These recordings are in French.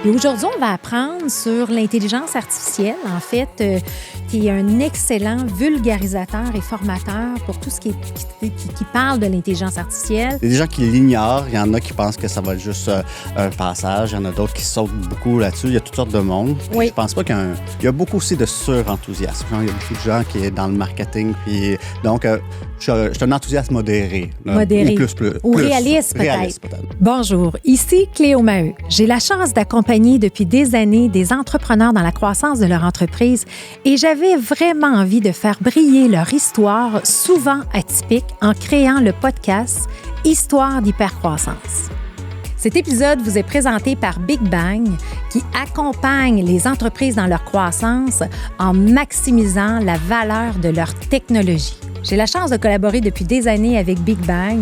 Et aujourd'hui, on va apprendre sur l'intelligence artificielle. En fait, tu es un excellent vulgarisateur et formateur pour tout ce qui parle de l'intelligence artificielle. Il y a des gens qui l'ignorent. Il y en a qui pensent que ça va être juste un passage. Il y en a d'autres qui sautent beaucoup là-dessus. Il y a toutes sortes de monde. Oui. Je pense pas qu'il y a il y a beaucoup aussi de surenthousiasme. Il y a beaucoup de gens qui sont dans le marketing. Puis, donc, je suis un enthousiaste modéré. Là, Modéré. Ou réaliste, peut-être. Réaliste, peut-être. Bonjour, ici Cléo Maheu. J'ai la chance d'accompagner depuis des années des entrepreneurs dans la croissance de leur entreprise et j'avais vraiment envie de faire briller leur histoire, souvent atypique, en créant le podcast Histoire d'hypercroissance. Cet épisode vous est présenté par Big Bang, qui accompagne les entreprises dans leur croissance en maximisant la valeur de leur technologie. J'ai la chance de collaborer depuis des années avec Big Bang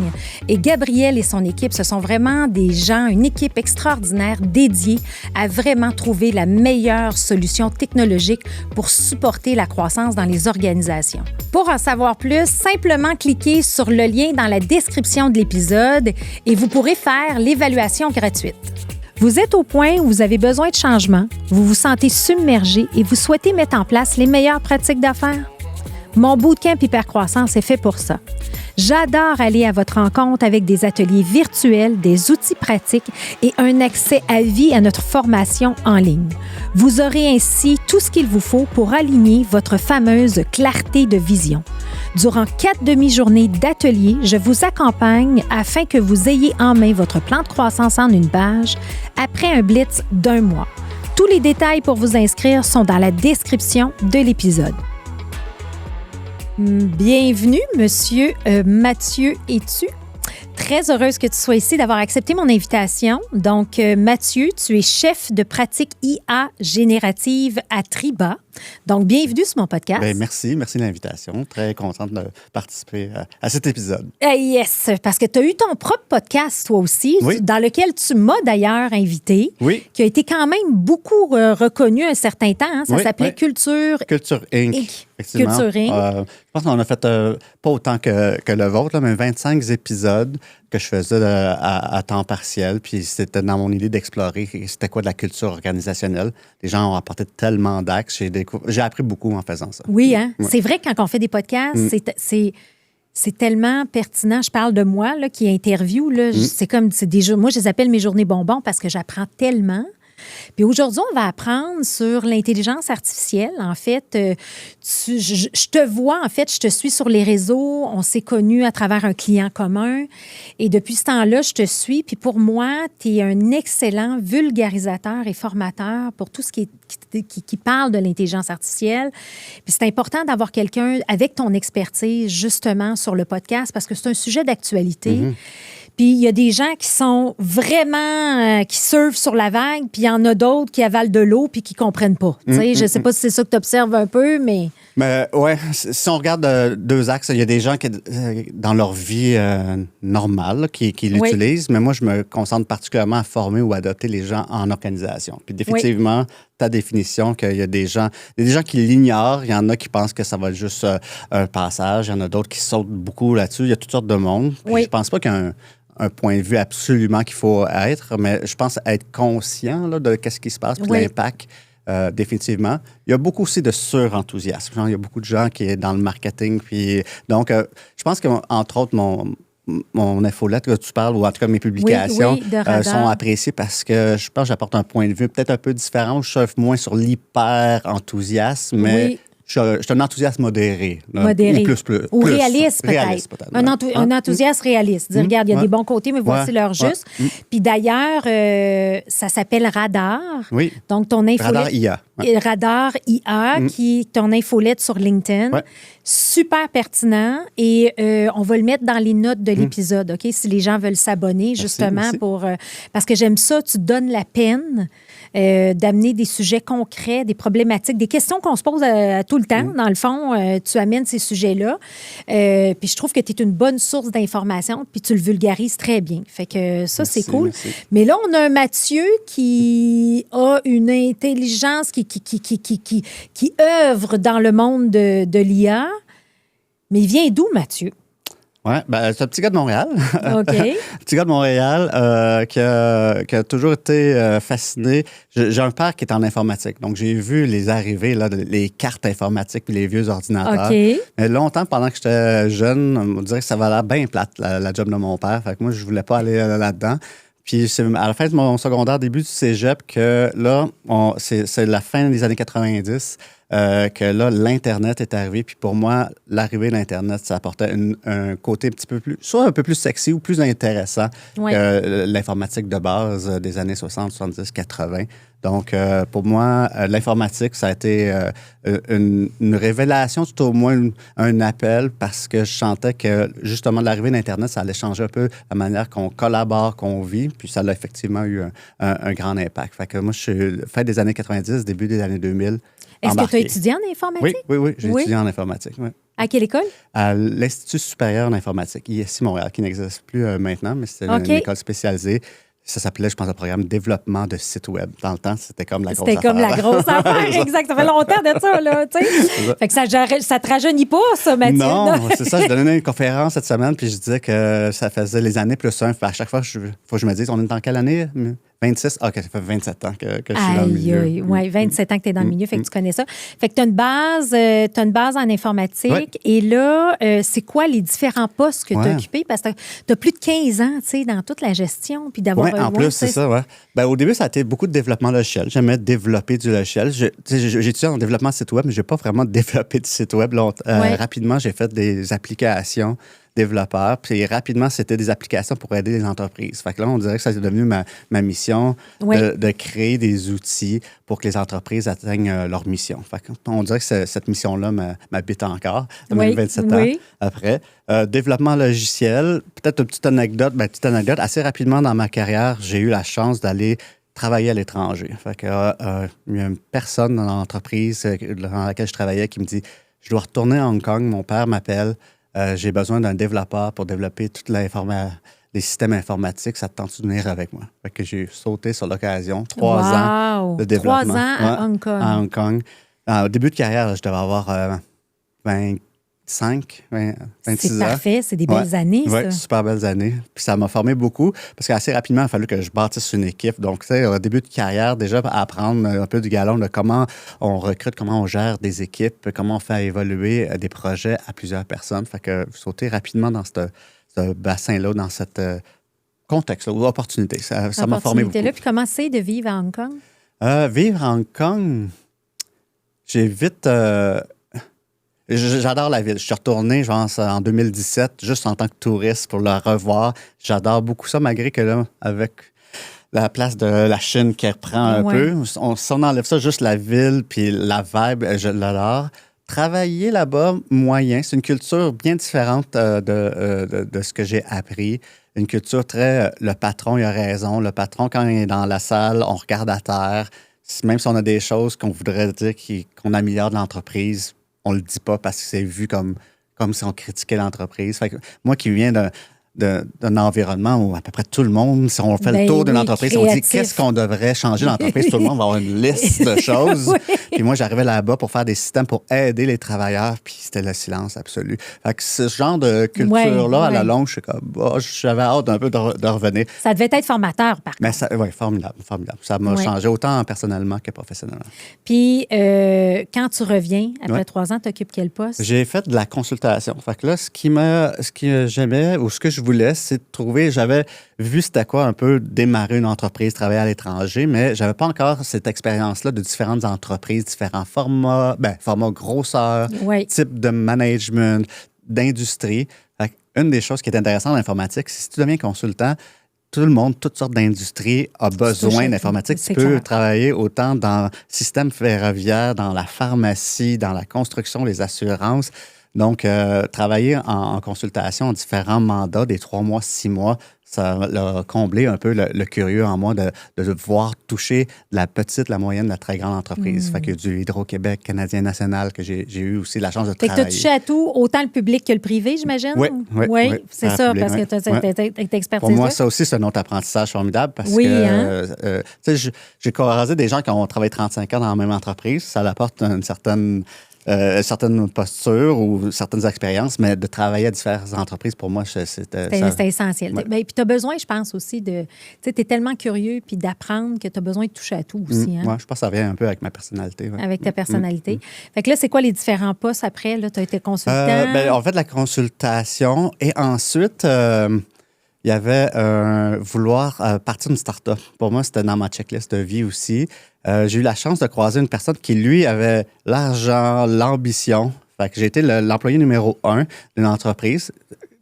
et Gabriel et son équipe, ce sont vraiment des gens, une équipe extraordinaire dédiée à vraiment trouver la meilleure solution technologique pour supporter la croissance dans les organisations. Pour en savoir plus, simplement cliquez sur le lien dans la description de l'épisode et vous pourrez faire l'évaluation gratuite. Vous êtes au point où vous avez besoin de changement, vous vous sentez submergé et vous souhaitez mettre en place les meilleures pratiques d'affaires? Mon bootcamp Hypercroissance est fait pour ça. J'adore aller à votre rencontre avec des ateliers virtuels, des outils pratiques et un accès à vie à notre formation en ligne. Vous aurez ainsi tout ce qu'il vous faut pour aligner votre fameuse clarté de vision. Durant 4 demi-journées d'ateliers, je vous accompagne afin que vous ayez en main votre plan de croissance en une page après un blitz d'1 mois. Tous les détails pour vous inscrire sont dans la description de l'épisode. Bienvenue, Monsieur Mathieu Etu. Très heureuse que tu sois ici, d'avoir accepté mon invitation. Donc, Mathieu, tu es chef de pratique IA générative à Triba. Donc, bienvenue sur mon podcast. Bien, merci de l'invitation. Très contente de participer à cet épisode. Yes, parce que tu as eu ton propre podcast, toi aussi, oui. Dans lequel tu m'as d'ailleurs invité, oui. Qui a été quand même beaucoup reconnu un certain temps. Hein? Ça s'appelait Culture Inc. Effectivement. Culture Inc. Je pense qu'on a fait pas autant que le vôtre, là, mais 25 épisodes que je faisais à temps partiel. Puis c'était dans mon idée d'explorer c'était quoi de la culture organisationnelle. Les gens ont apporté tellement d'axes. J'ai appris beaucoup en faisant ça. Oui, hein? Ouais. C'est vrai que quand on fait des podcasts, c'est tellement pertinent. Je parle de moi là, qui interview. Là, moi, je les appelle mes journées bonbons parce que j'apprends tellement. Puis aujourd'hui, on va apprendre sur l'intelligence artificielle. En fait, je te vois, en fait, je te suis sur les réseaux. On s'est connus à travers un client commun. Et depuis ce temps-là, je te suis. Puis pour moi, tu es un excellent vulgarisateur et formateur pour tout ce qui parle de l'intelligence artificielle. Puis c'est important d'avoir quelqu'un avec ton expertise, justement, sur le podcast parce que c'est un sujet d'actualité. Mm-hmm. Puis il y a des gens qui sont vraiment, qui surfent sur la vague, puis il y en a d'autres qui avalent de l'eau puis qui ne comprennent pas. Je ne sais pas si c'est ça que tu observes un peu, mais... Mais oui, si on regarde deux axes, il y a des gens qui, dans leur vie normale qui l'utilisent, mais moi, je me concentre particulièrement à former ou adopter les gens en organisation. Puis définitivement, ta définition qu'il y a des gens qui l'ignorent, il y en a qui pensent que ça va être juste un passage, il y en a d'autres qui sautent beaucoup là-dessus, il y a toutes sortes de monde. Puis je pense pas qu'il y a un point de vue absolument qu'il faut être, mais je pense être conscient là, de ce qui se passe, puis l'impact, définitivement. Il y a beaucoup aussi de surenthousiasme. Il y a beaucoup de gens qui sont dans le marketing. Puis, donc, je pense qu'entre autres, mon infolettre que tu parles, ou en tout cas mes publications, sont appréciées parce que je pense que j'apporte un point de vue peut-être un peu différent. Je surfe moins sur l'hyper-enthousiasme, mais... Je suis un enthousiaste modéré. Là, modéré. Ou réaliste, peut-être. peut-être. Un enthousiaste réaliste. Dire, regarde, il y a des bons côtés, mais voici leur juste. Puis d'ailleurs, ça s'appelle Radar. Oui. Donc, ton infolette. Radar IA. Radar IA, qui est ton infolette sur LinkedIn. Super pertinent. Et on va le mettre dans les notes de l'épisode, OK? Si les gens veulent s'abonner, justement, merci. Parce que j'aime ça, tu donnes la peine d'amener des sujets concrets, des problématiques, des questions qu'on se pose tout le temps. Dans le fond, tu amènes ces sujets-là. Puis je trouve que tu es une bonne source d'information, puis tu le vulgarises très bien. Fait que ça, c'est cool. Merci. Mais là, on a un Mathieu qui a une intelligence qui œuvre dans le monde de l'IA. Mais il vient d'où, Mathieu? Oui, c'est un petit gars de Montréal. OK. Petit gars de Montréal qui a toujours été fasciné. J'ai un père qui est en informatique, donc j'ai vu les arrivées, là, les cartes informatiques puis les vieux ordinateurs. OK. Mais longtemps, pendant que j'étais jeune, on dirait que ça valait bien plate, la job de mon père. Fait que moi, je voulais pas aller là-dedans. Puis c'est à la fin de mon secondaire, début du cégep, que là, c'est la fin des années 90, que là, l'Internet est arrivé. Puis pour moi, l'arrivée de l'Internet, ça apportait un côté un petit peu plus, soit un peu plus sexy ou plus intéressant que l'informatique de base des années 60, 70, 80. Donc, pour moi, l'informatique, ça a été une révélation, tout au moins un appel, parce que je sentais que, justement, l'arrivée d'Internet, ça allait changer un peu la manière qu'on collabore, qu'on vit, puis ça a effectivement eu un grand impact. Fait que moi, je suis fin des années 90, début des années 2000. Est-ce que tu as étudié en informatique? Oui, j'ai étudié en informatique. Oui. À quelle école? À l'Institut supérieur d'informatique, ISI Montréal, qui n'existe plus maintenant, mais c'était une école spécialisée. Ça s'appelait, je pense, le programme développement de sites web. Dans le temps, c'était comme la grosse affaire. C'était comme la grosse affaire, exact. Ça fait longtemps de ça, là, tu sais. Fait que ça te rajeunit pas, ça, Mathilde. Non, c'est ça. Je donnais une conférence cette semaine, puis je disais que ça faisait les années plus un. À chaque fois, il faut que je me dise, on est dans quelle année? 26? OK, ça fait 27 ans que je suis dans le milieu. Oui, 27 ans que tu es dans le milieu, fait que tu connais ça. Fait que tu as une base en informatique. Ouais. Et là, c'est quoi les différents postes que tu as occupés? Parce que tu as plus de 15 ans, tu sais, dans toute la gestion, puis d'avoir... Oui, en plus, c'est ça, ouais. Au début, ça a été beaucoup de développement logiciel. J'aimais développer du logiciel. J'ai étudié en développement de site web, mais je n'ai pas vraiment développé de site web. Rapidement, j'ai fait des applications développeurs. Puis rapidement, c'était des applications pour aider les entreprises. Fait que là, on dirait que ça est devenu ma mission de créer des outils pour que les entreprises atteignent leur mission. Fait on dirait que cette mission-là m'habite encore, même 27 ans après. Développement logiciel, peut-être une petite anecdote. Assez rapidement dans ma carrière, j'ai eu la chance d'aller travailler à l'étranger. Fait que, il y a une personne dans l'entreprise dans laquelle je travaillais qui me dit « Je dois retourner à Hong Kong, mon père m'appelle. J'ai besoin d'un développeur pour développer tous les systèmes informatiques. Ça te tente de venir avec moi? » Fait que j'ai sauté sur l'occasion. 3 ans de développement. 3 ans à Hong Kong. À Hong Kong. Au début de carrière, je devais avoir 26 ans. C'est parfait. C'est des belles années, ça. Oui, super belles années. Puis ça m'a formé beaucoup parce qu'assez rapidement, il a fallu que je bâtisse une équipe. Donc, tu sais, au début de carrière, déjà, apprendre un peu du galon de comment on recrute, comment on gère des équipes, comment on fait évoluer des projets à plusieurs personnes. Fait que sauter rapidement dans ce bassin-là, dans ce contexte-là, ou opportunité. Ça m'a formé beaucoup. Puis comment c'est de vivre à Hong Kong? Vivre à Hong Kong, j'ai vite... J'adore la ville. Je suis retourné, je pense, en 2017, juste en tant que touriste pour la revoir. J'adore beaucoup ça, malgré que là, avec la place de la Chine qui reprend un peu, si on enlève ça, juste la ville puis la vibe, je l'adore. Travailler là-bas, moyen. C'est une culture bien différente de ce que j'ai appris. Une culture très... le patron, il a raison. Le patron, quand il est dans la salle, on regarde à terre. Même si on a des choses qu'on voudrait dire qu'on améliore de l'entreprise, on le dit pas parce que c'est vu comme si on critiquait l'entreprise. Fait que moi qui viens d'un environnement où à peu près tout le monde, si on fait le tour d'une entreprise, on dit qu'est-ce qu'on devrait changer dans l'entreprise, tout le monde va avoir une liste de choses. Puis moi, j'arrivais là-bas pour faire des systèmes pour aider les travailleurs, puis c'était le silence absolu. Fait que ce genre de culture-là, à la longue, je suis comme, j'avais hâte un peu de revenir. Ça devait être formateur, par contre. Oui, formidable. Ça m'a changé autant personnellement que professionnellement. Puis, quand tu reviens, après 3 ans, tu occupes quel poste? J'ai fait de la consultation. Fait que là, ce que j'aimais ou ce que je voulais, c'est de trouver... J'avais vu c'était quoi un peu démarrer une entreprise, travailler à l'étranger, mais j'avais pas encore cette expérience-là de différentes entreprises, différents formats, grosseur, type de management, d'industrie. Une des choses qui est intéressante en informatique, c'est si tu deviens consultant, tout le monde, toutes sortes d'industries a besoin d'informatique. Tu peux travailler autant dans le système ferroviaire, dans la pharmacie, dans la construction, les assurances. Donc, travailler en consultation en différents mandats, des 3 mois, 6 mois, ça a comblé un peu le curieux en moi de voir toucher la petite, la moyenne, la très grande entreprise. Fait qu'il y a du Hydro-Québec, Canadien National, que j'ai eu aussi la chance de travailler. Fait que tu as touché à tout, autant le public que le privé, j'imagine? Oui, c'est ça, parce que tu as cette expertise-là. Pour moi, ça aussi, c'est un autre apprentissage formidable parce que j'ai croisé des gens qui ont travaillé 35 ans dans la même entreprise. Ça apporte une certaine... certaines postures ou certaines expériences, mais de travailler à différentes entreprises, pour moi, c'était essentiel. Ouais. Puis tu as besoin, je pense, aussi de... Tu sais, tu es tellement curieux puis d'apprendre que tu as besoin de toucher à tout aussi. Hein? Ouais, je pense que ça vient un peu avec ma personnalité. Ouais. Avec ta personnalité. Fait que là, c'est quoi les différents postes après? Tu as été consultant? On fait de la consultation et ensuite... il y avait vouloir partir d'une start-up. Pour moi, c'était dans ma checklist de vie aussi. J'ai eu la chance de croiser une personne qui, lui, avait l'argent, l'ambition. Fait que j'ai été l'employé numéro 1 d'une entreprise.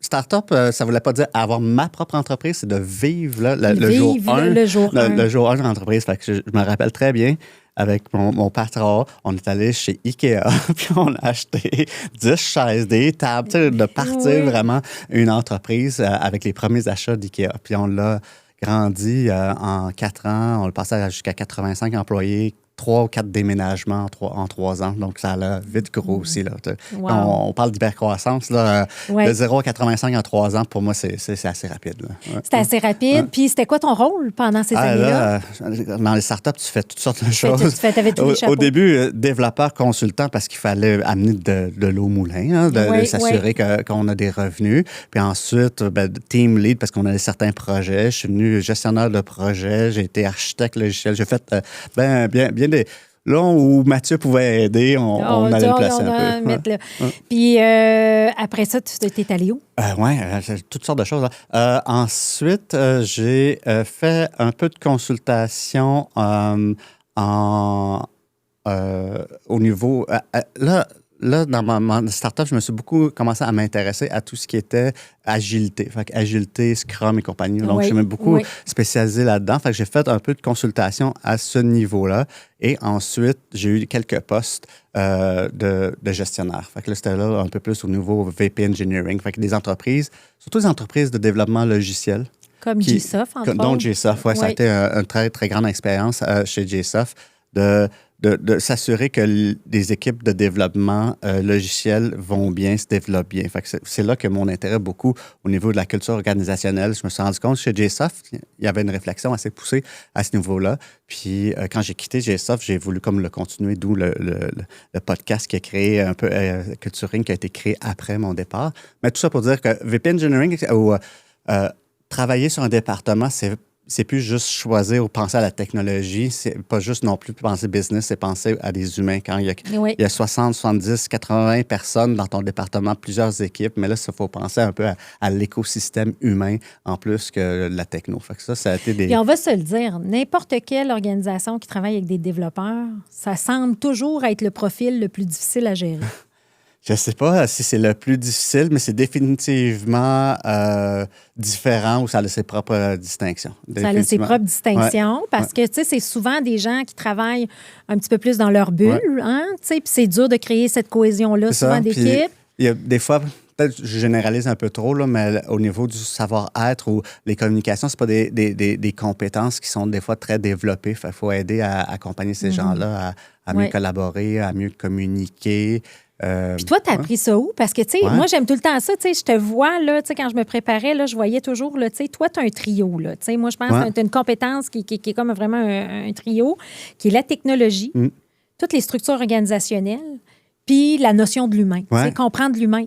Start-up, ça ne voulait pas dire avoir ma propre entreprise, c'est de vivre là, le jour 1. Le jour 1. Le jour 1 de l'entreprise. Fait que je me rappelle très bien. Avec mon patron, on est allé chez Ikea, puis on a acheté 10 chaises, des tables, de partir vraiment une entreprise avec les premiers achats d'Ikea. Puis on l'a grandi en 4 ans, on l'a passé jusqu'à 85 employés, 3 ou 4 déménagements en 3 ans. Donc, ça a vite grossi. Là. Wow. On parle d'hypercroissance. Là, de 0 à 85 en 3 ans, pour moi, c'est assez rapide. Ouais. C'était assez rapide. Puis, c'était quoi ton rôle pendant ces années-là? Dans les startups, tu fais toutes sortes de choses. Tu avais tous les chapeaux. Au début, développeur, consultant, parce qu'il fallait amener de l'eau au moulin, de s'assurer qu'on a des revenus. Puis ensuite, team lead, parce qu'on avait certains projets. Je suis venu gestionnaire de projet. J'ai été architecte logiciel. J'ai fait bien là où Mathieu pouvait aider, on allait le placer un peu. Puis après ça, tu étais allé où? Oui, toutes sortes de choses. Ensuite, j'ai fait un peu de consultation au niveau... Là, dans ma startup, je me suis beaucoup commencé à m'intéresser à tout ce qui était agilité. Fait que agilité, Scrum et compagnie. Donc, je suis beaucoup spécialisé là-dedans. Fait que j'ai fait un peu de consultation à ce niveau-là. Et ensuite, j'ai eu quelques postes de gestionnaire. Fait que là, c'était là un peu plus au niveau VP Engineering. Fait que des entreprises, surtout des entreprises de développement logiciel. Comme JSoft, entre autres. Donc, JSoft, oui. Ça a été une très, très grande expérience chez JSoft de s'assurer que les équipes de développement logiciel vont bien, se développent bien. Fait que c'est là que mon intérêt beaucoup au niveau de la culture organisationnelle. Je me suis rendu compte chez JSoft, il y avait une réflexion assez poussée à ce niveau-là. Puis quand j'ai quitté JSoft, j'ai voulu comme le continuer, d'où le podcast qui a créé un peu Culturing, qui a été créé après mon départ. Mais tout ça pour dire que VP Engineering ou travailler sur un département, c'est plus juste choisir ou penser à la technologie. C'est pas juste non plus penser business, c'est penser à des humains. Quand il y a 60, 70, 80 personnes dans ton département, plusieurs équipes, mais là, il faut penser un peu à l'écosystème humain en plus que la techno. Fait que ça a été des... Et on va se le dire, n'importe quelle organisation qui travaille avec des développeurs, ça semble toujours être le profil le plus difficile à gérer. Je ne sais pas si c'est le plus difficile, mais c'est définitivement différent ou ça a ses propres distinctions. Ça a ses propres distinctions parce que, tu sais, c'est souvent des gens qui travaillent un petit peu plus dans leur bulle, hein, tu sais, puis c'est dur de créer cette cohésion-là souvent d'équipe. Il y a des fois... Peut-être que je généralise un peu trop, là, mais au niveau du savoir-être ou les communications, c'est pas des compétences qui sont des fois très développées. Il faut aider à accompagner ces gens-là à mieux collaborer, à mieux communiquer. Puis toi, tu as appris ça où? Parce que, tu sais, moi, j'aime tout le temps ça. Tu sais, je te vois, là, tu sais, quand je me préparais, là, je voyais toujours, là, tu sais, toi, tu as un trio, là. Tu sais, moi, je pense que tu as une compétence qui est comme vraiment un trio, qui est la technologie, toutes les structures organisationnelles, puis la notion de l'humain. Tu sais, comprendre l'humain.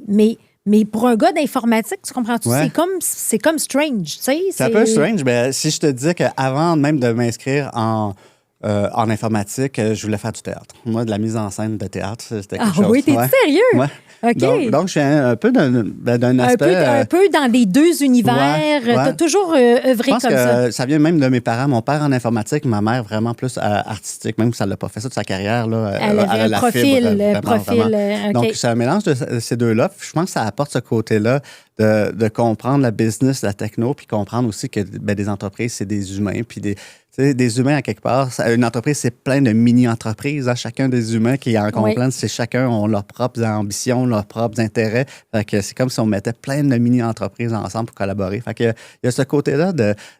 Mais pour un gars d'informatique, tu comprends-tu? C'est comme strange, tu sais. C'est un peu strange, mais si je te disais qu'avant même de m'inscrire en informatique, je voulais faire du théâtre. Moi, de la mise en scène de théâtre, c'était quelque chose. Ah oui, t'es sérieux? Ouais. OK. Donc, je suis un peu d'un aspect... Un peu dans les deux univers. Tu as toujours œuvré comme ça. Je pense que ça vient même de mes parents. Mon père en informatique, ma mère vraiment plus artistique, même si elle n'a pas fait ça de sa carrière. Là, elle avait le profil. Okay. Donc, c'est un mélange de ces deux-là. Je pense que ça apporte ce côté-là de comprendre la business, la techno, puis comprendre aussi que des entreprises, c'est des humains, puis des humains à quelque part. Une entreprise, c'est plein de mini-entreprises. Hein. Chacun des humains qui en comprennent, c'est chacun ont leurs propres ambitions, leurs propres intérêts. Fait que c'est comme si on mettait plein de mini-entreprises ensemble pour collaborer. Fait que il y a ce côté-là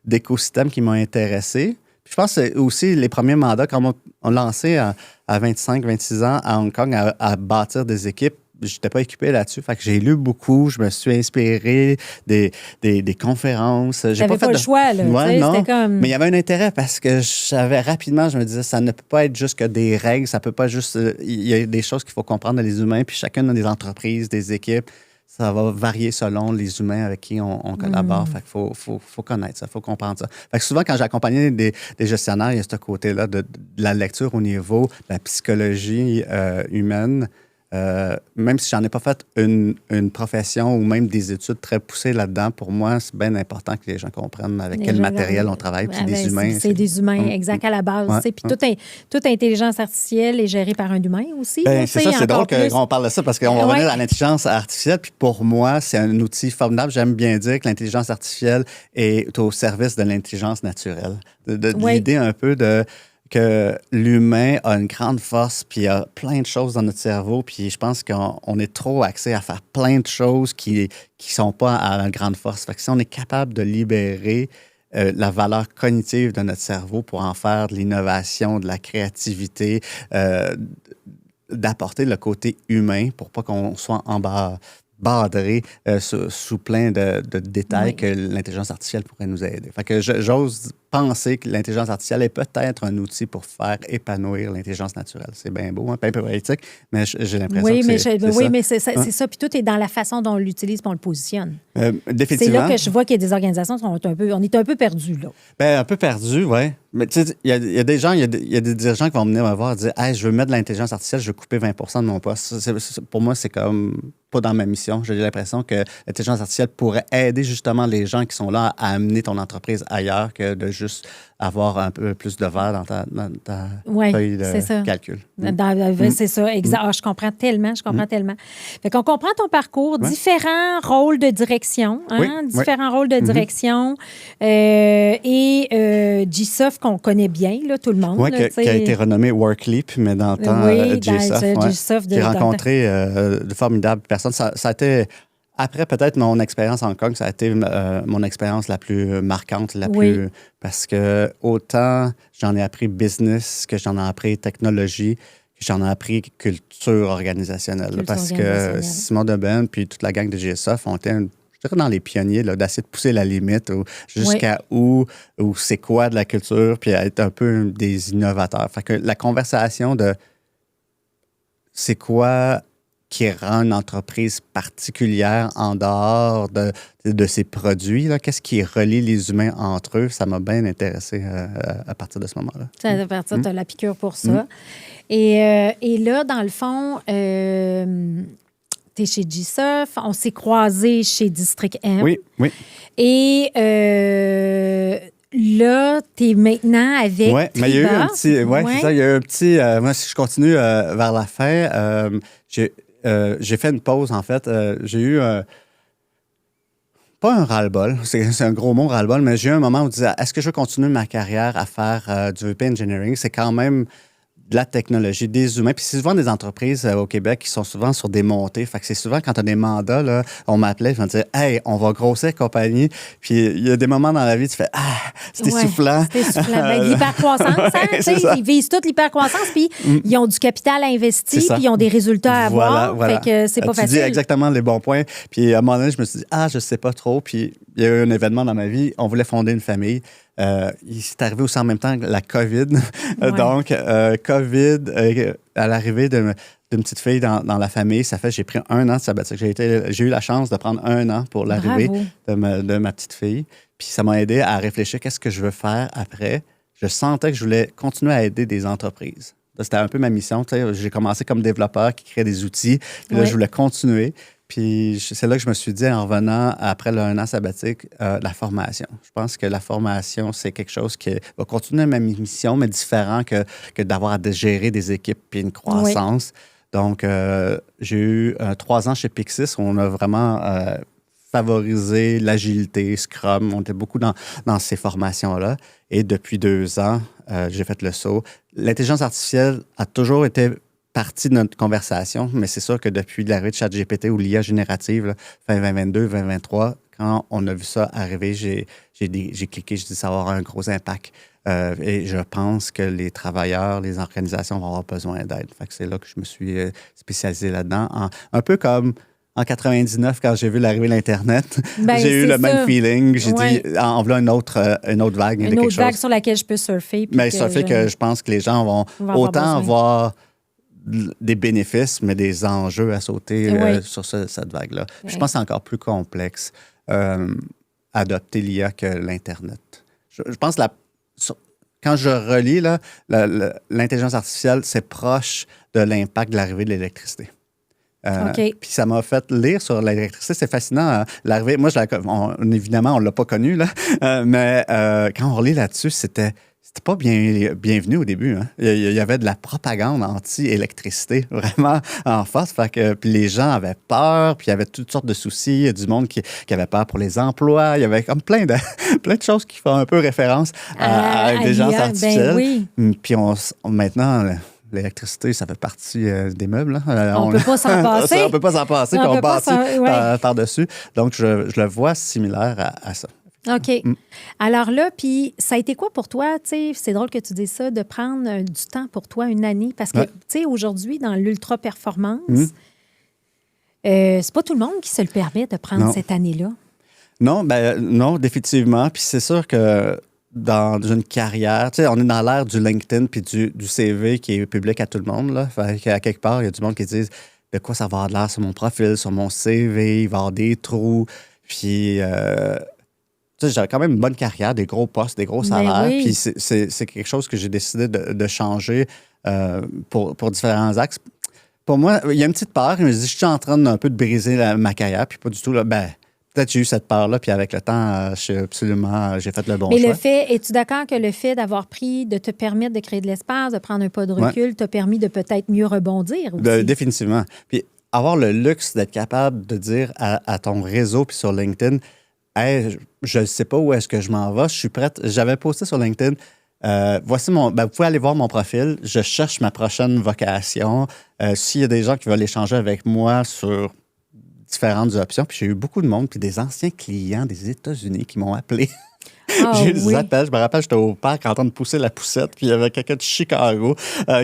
d'écosystème qui m'a intéressé. Puis je pense que c'est aussi les premiers mandats, quand on lancé à 25, 26 ans à Hong Kong à bâtir des équipes, j'étais pas équipé là-dessus. Fait que j'ai lu beaucoup, je me suis inspiré des conférences. J'ai pas le choix, là. Ouais, non. C'était comme... Mais il y avait un intérêt parce que je savais rapidement, je me disais, ça ne peut pas être juste que des règles, ça peut pas juste... Il y a des choses qu'il faut comprendre dans les humains, puis chacune a des entreprises, des équipes. Ça va varier selon les humains avec qui on collabore. Fait qu'il faut connaître ça, il faut comprendre ça. Fait que souvent, quand j'accompagnais des gestionnaires, il y a ce côté-là de la lecture au niveau de la psychologie humaine. Même si j'en ai pas fait une profession ou même des études très poussées là-dedans, pour moi, c'est bien important que les gens comprennent avec quel matériel on travaille. Puis des humains. C'est des humains, exact, à la base. Ouais. Puis toute intelligence artificielle est gérée par un humain aussi. Ben, c'est ça, c'est drôle qu'on parle de ça parce qu'on va revenir à l'intelligence artificielle. Puis pour moi, c'est un outil formidable. J'aime bien dire que l'intelligence artificielle est au service de l'intelligence naturelle. L'idée un peu que l'humain a une grande force, puis il y a plein de choses dans notre cerveau, puis je pense qu'on est trop axé à faire plein de choses qui sont pas à la grande force. Fait que si on est capable de libérer la valeur cognitive de notre cerveau pour en faire de l'innovation, de la créativité, d'apporter le côté humain pour pas qu'on soit badré sous plein de détails que l'intelligence artificielle pourrait nous aider. Fait que j'ose penser que l'intelligence artificielle est peut-être un outil pour faire épanouir l'intelligence naturelle. C'est bien beau, un peu poétique, mais j'ai l'impression que c'est ça. Oui, mais c'est ça. Puis tout est dans la façon dont on l'utilise et on le positionne. Définitivement. C'est là que je vois qu'il y a des organisations qui sont on est un peu perdus, là. Bien, un peu perdus, oui. Mais tu sais, il y a des gens, il y a des dirigeants qui vont venir me voir et dire « Hey, je veux mettre de l'intelligence artificielle, je veux couper 20 de mon poste. » Pour moi, c'est comme pas dans ma mission. J'ai l'impression que l'intelligence artificielle pourrait aider justement les gens qui sont là à amener ton entreprise ailleurs que de juste avoir un peu plus de verre dans ta feuille de calcul. C'est ça, exact. Je comprends tellement, tellement. Fait qu'on comprend ton parcours, différents rôles de direction, différents rôles de direction et GSoft qu'on connaît bien, là, tout le monde. Oui, qui a été renommé WorkLeap, mais dans le temps, GSoft. J'ai rencontré de formidables personnes. Ça a été... Après, peut-être, mon expérience en Hong Kong, ça a été mon expérience la plus marquante, parce que autant j'en ai appris business que j'en ai appris technologie, que j'en ai appris culture organisationnelle. Parce que Simon Deben puis toute la gang de GSoft ont été dans les pionniers d'essayer de pousser la limite jusqu'à où c'est quoi de la culture, puis être un peu des innovateurs. Fait que la conversation de c'est quoi qui rend une entreprise particulière en dehors de ses produits. Qu'est-ce qui relie les humains entre eux? Ça m'a bien intéressé à partir de ce moment-là. À partir de la piqûre pour ça. Et là, dans le fond, tu es chez GSoft. On s'est croisés chez District M. Oui. Et là, tu es maintenant avec Oui, mais il y a eu un petit... c'est ça. Il y a eu un petit... moi, si je continue vers la fin, j'ai fait une pause, en fait. J'ai eu pas un ras-le-bol, c'est un gros mot, ras-le-bol, mais j'ai eu un moment où je disais, est-ce que je veux continuer ma carrière à faire du VP Engineering? C'est quand même de la technologie, des humains. Puis c'est souvent des entreprises au Québec qui sont souvent sur des montées. Fait que c'est souvent quand tu as des mandats, là, on m'appelait, je me disais, hey, on va grossir compagnie. Puis il y a des moments dans la vie, tu fais, c'est essoufflant. C'est essoufflant. Ben, l'hypercroissance, ils visent toute l'hypercroissance, puis ils ont du capital à investir, puis ils ont des résultats à avoir. Fait que c'est pas facile. Tu dis exactement les bons points. Puis à un moment donné, je me suis dit, je sais pas trop. Puis il y a eu un événement dans ma vie, on voulait fonder une famille. Il s'est arrivé aussi en même temps la COVID. Donc, COVID, à l'arrivée d'une petite fille dans la famille, ça fait j'ai pris 1 an de sabbatique. J'ai eu la chance de prendre 1 an pour l'arrivée de ma petite fille. Puis ça m'a aidé à réfléchir qu'est-ce que je veux faire après. Je sentais que je voulais continuer à aider des entreprises. C'était un peu ma mission. J'ai commencé comme développeur qui crée des outils. Puis là, je voulais continuer. Puis c'est là que je me suis dit, en revenant après le 1 an sabbatique, la formation. Je pense que la formation, c'est quelque chose qui va continuer ma mission, mais différent que d'avoir à gérer des équipes puis une croissance. Donc, j'ai eu 3 ans chez Pixis où on a vraiment favorisé l'agilité, Scrum. On était beaucoup dans ces formations-là. Et depuis 2 ans, j'ai fait le saut. L'intelligence artificielle a toujours été partie de notre conversation, mais c'est sûr que depuis l'arrivée de ChatGPT ou l'IA générative, fin 2022, 2023, quand on a vu ça arriver, j'ai cliqué, je dis ça va avoir un gros impact. Et je pense que les travailleurs, les organisations vont avoir besoin d'aide. Fait que c'est là que je me suis spécialisé là-dedans. Un peu comme en 99, quand j'ai vu l'arrivée de l'Internet, j'ai eu le même feeling. J'ai dit, en voilà une autre vague. Une autre vague sur laquelle je peux surfer. Mais ça fait que je pense que les gens vont autant avoir des bénéfices, mais des enjeux à sauter sur cette vague-là. Je pense que c'est encore plus complexe adopter l'IA que l'Internet. Je pense que quand je relis, l'intelligence artificielle, c'est proche de l'impact de l'arrivée de l'électricité. Puis ça m'a fait lire sur l'électricité. C'est fascinant. L'arrivée, moi, évidemment, on ne l'a pas connu, là, mais quand on relit là-dessus, c'était pas bienvenu au début. Hein. Il y avait de la propagande anti-électricité, vraiment en face. Puis les gens avaient peur, puis il y avait toutes sortes de soucis. Il y a du monde qui avait peur pour les emplois. Il y avait comme plein de choses qui font un peu référence à l'intelligence artificielle. Ben oui. Puis maintenant... L'électricité, ça fait partie des meubles. Hein. On ne peut pas s'en passer. On ne peut pas s'en passer, puis on bâtit par-dessus. Donc, je le vois similaire à ça. OK. Alors là, puis ça a été quoi pour toi? T'sais, c'est drôle que tu dises ça, de prendre du temps pour toi, une année. Parce que, tu sais, aujourd'hui, dans l'ultra-performance, c'est pas tout le monde qui se le permet de prendre cette année-là. Non, définitivement. Puis c'est sûr que dans une carrière, tu sais, on est dans l'ère du LinkedIn puis du CV qui est public à tout le monde, là. Fait qu'à quelque part, il y a du monde qui disent de quoi ça va avoir de l'air sur mon profil, sur mon CV, il va y avoir des trous. Puis... j'avais quand même une bonne carrière, des gros postes, des gros salaires. Puis c'est quelque chose que j'ai décidé de changer pour différents axes. Pour moi, il y a une petite peur. Je me dis, je suis en train d'un peu de briser ma carrière. Puis pas du tout, là, peut-être que j'ai eu cette peur-là. Puis avec le temps, j'ai fait le bon choix. Mais es-tu d'accord que le fait d'avoir de te permettre de créer de l'espace, de prendre un pas de recul, t'a permis de peut-être mieux rebondir aussi? Définitivement. Puis avoir le luxe d'être capable de dire à ton réseau puis sur LinkedIn, hey, je ne sais pas où est-ce que je m'en vais. Je suis prête. J'avais posté sur LinkedIn. Voici vous pouvez aller voir mon profil. Je cherche ma prochaine vocation. S'il y a des gens qui veulent échanger avec moi sur différentes options. Puis j'ai eu beaucoup de monde, puis des anciens clients des États-Unis qui m'ont appelé. J'ai eu des appels. Je me rappelle, j'étais au parc en train de pousser la poussette, puis il y avait quelqu'un de Chicago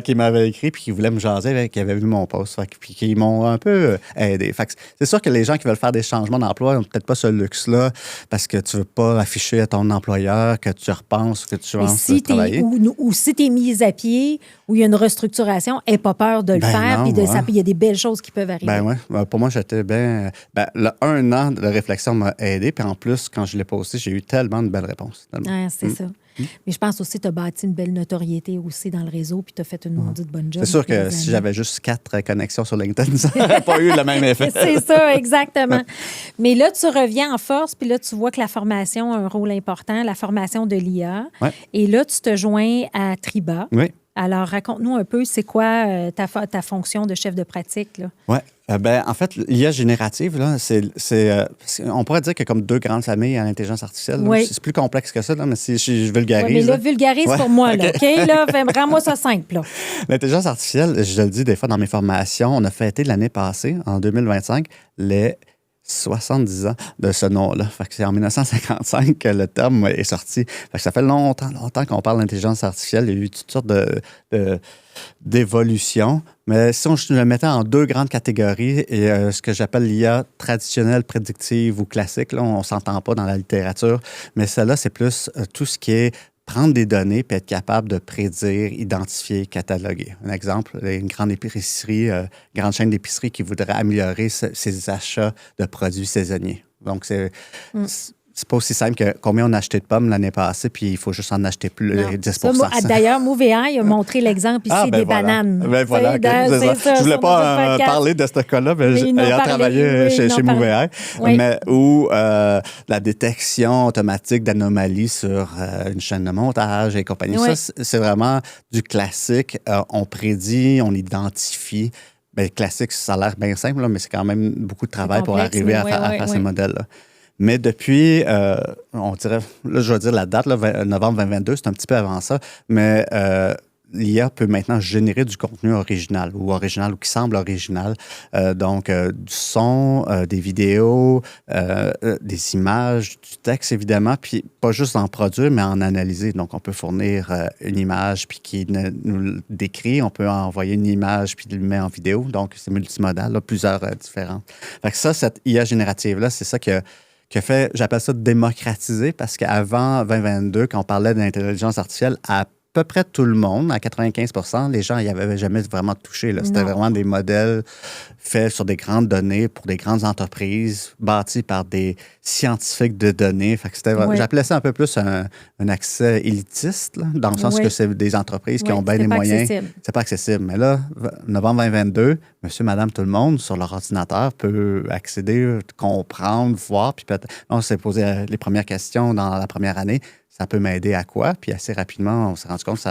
qui m'avait écrit, puis qui voulait me jaser, qui avait vu mon post, puis qui m'ont un peu aidé. Fait que c'est sûr que les gens qui veulent faire des changements d'emploi n'ont peut-être pas ce luxe-là, parce que tu ne veux pas afficher à ton employeur que tu repenses, que tu vas travailler. Ou si tu es mis à pied, ou il y a une restructuration, n'aie pas peur de le faire, puis il y a des belles choses qui peuvent arriver. Pour moi, j'étais bien... le 1 an de réflexion m'a aidé, puis en plus, quand je l'ai posté, j'ai eu tellement de belles réponses. C'est ça. Mais je pense aussi que tu as bâti une belle notoriété aussi dans le réseau puis tu as fait une maudite bonne job. C'est sûr que si j'avais juste 4 connexions sur LinkedIn, ça n'aurait pas eu le même effet. C'est ça, exactement. Mais là, tu reviens en force puis là, tu vois que la formation a un rôle important, la formation de l'IA. Ouais. Et là, tu te joins à Triba. Oui. Alors, raconte-nous un peu, c'est quoi ta fonction de chef de pratique, là? Oui. En fait, l'IA générative, là, on pourrait dire qu'il y a comme 2 grandes familles à l'intelligence artificielle. C'est plus complexe que ça, là, mais si je vulgarise. Oui, mais là, vulgarise pour moi, là, OK? Là, rends-moi ça simple, là. L'intelligence artificielle, je le dis des fois dans mes formations, on a fêté l'année passée, en 2025, les 70 ans de ce nom-là. Fait que c'est en 1955 que le terme est sorti. Fait que ça fait longtemps qu'on parle d'intelligence artificielle. Il y a eu toutes sortes d'évolutions. Mais si je le mettais en 2 grandes catégories, et ce que j'appelle l'IA traditionnelle, prédictive ou classique, là, on ne s'entend pas dans la littérature, mais celle-là, c'est plus tout ce qui est prendre des données et être capable de prédire, identifier, cataloguer. Un exemple, une grande épicerie, grande chaîne d'épicerie qui voudrait améliorer ses achats de produits saisonniers. Donc, c'est pas aussi simple que combien on a acheté de pommes l'année passée, puis il faut juste en acheter plus, 10 D'ailleurs, Mouvéail a montré l'exemple ici des bananes. Voilà, je voulais pas parler de ce cas-là, mais ayant travaillé chez Mouvéail, où la détection automatique d'anomalies sur une chaîne de montage et compagnie. Oui. Ça, c'est vraiment du classique. On prédit, on identifie. Classique, ça a l'air bien simple, là, mais c'est quand même beaucoup de travail pour arriver à faire ces modèles-là. Mais depuis, on dirait, là, je vais dire la date, là, novembre 2022, c'est un petit peu avant ça, mais l'IA peut maintenant générer du contenu original ou qui semble original. Donc, du son, des vidéos, des images, du texte, évidemment, puis pas juste en produire, mais en analyser. Donc, on peut fournir une image puis qui nous le décrit. On peut envoyer une image puis le met en vidéo. Donc, c'est multimodal, là, plusieurs différentes. Fait que ça, cette IA générative-là, c'est ça que fait, j'appelle ça démocratiser, parce qu'avant 2022, quand on parlait d'intelligence artificielle, à peu près tout le monde, à 95 les gens n'y avaient jamais vraiment touché. Là. C'était vraiment des modèles faits sur des grandes données pour des grandes entreprises, bâtis par des scientifiques de données. Fait que j'appelais ça un peu plus un accès élitiste, là, dans le sens que c'est des entreprises qui ont bien les moyens. C'est pas accessible. Mais là, novembre 2022, monsieur, madame, tout le monde, sur leur ordinateur, peut accéder, comprendre, voir. Puis peut-être, on s'est posé les premières questions dans la première année. Ça peut m'aider à quoi? Puis assez rapidement, on s'est rendu compte que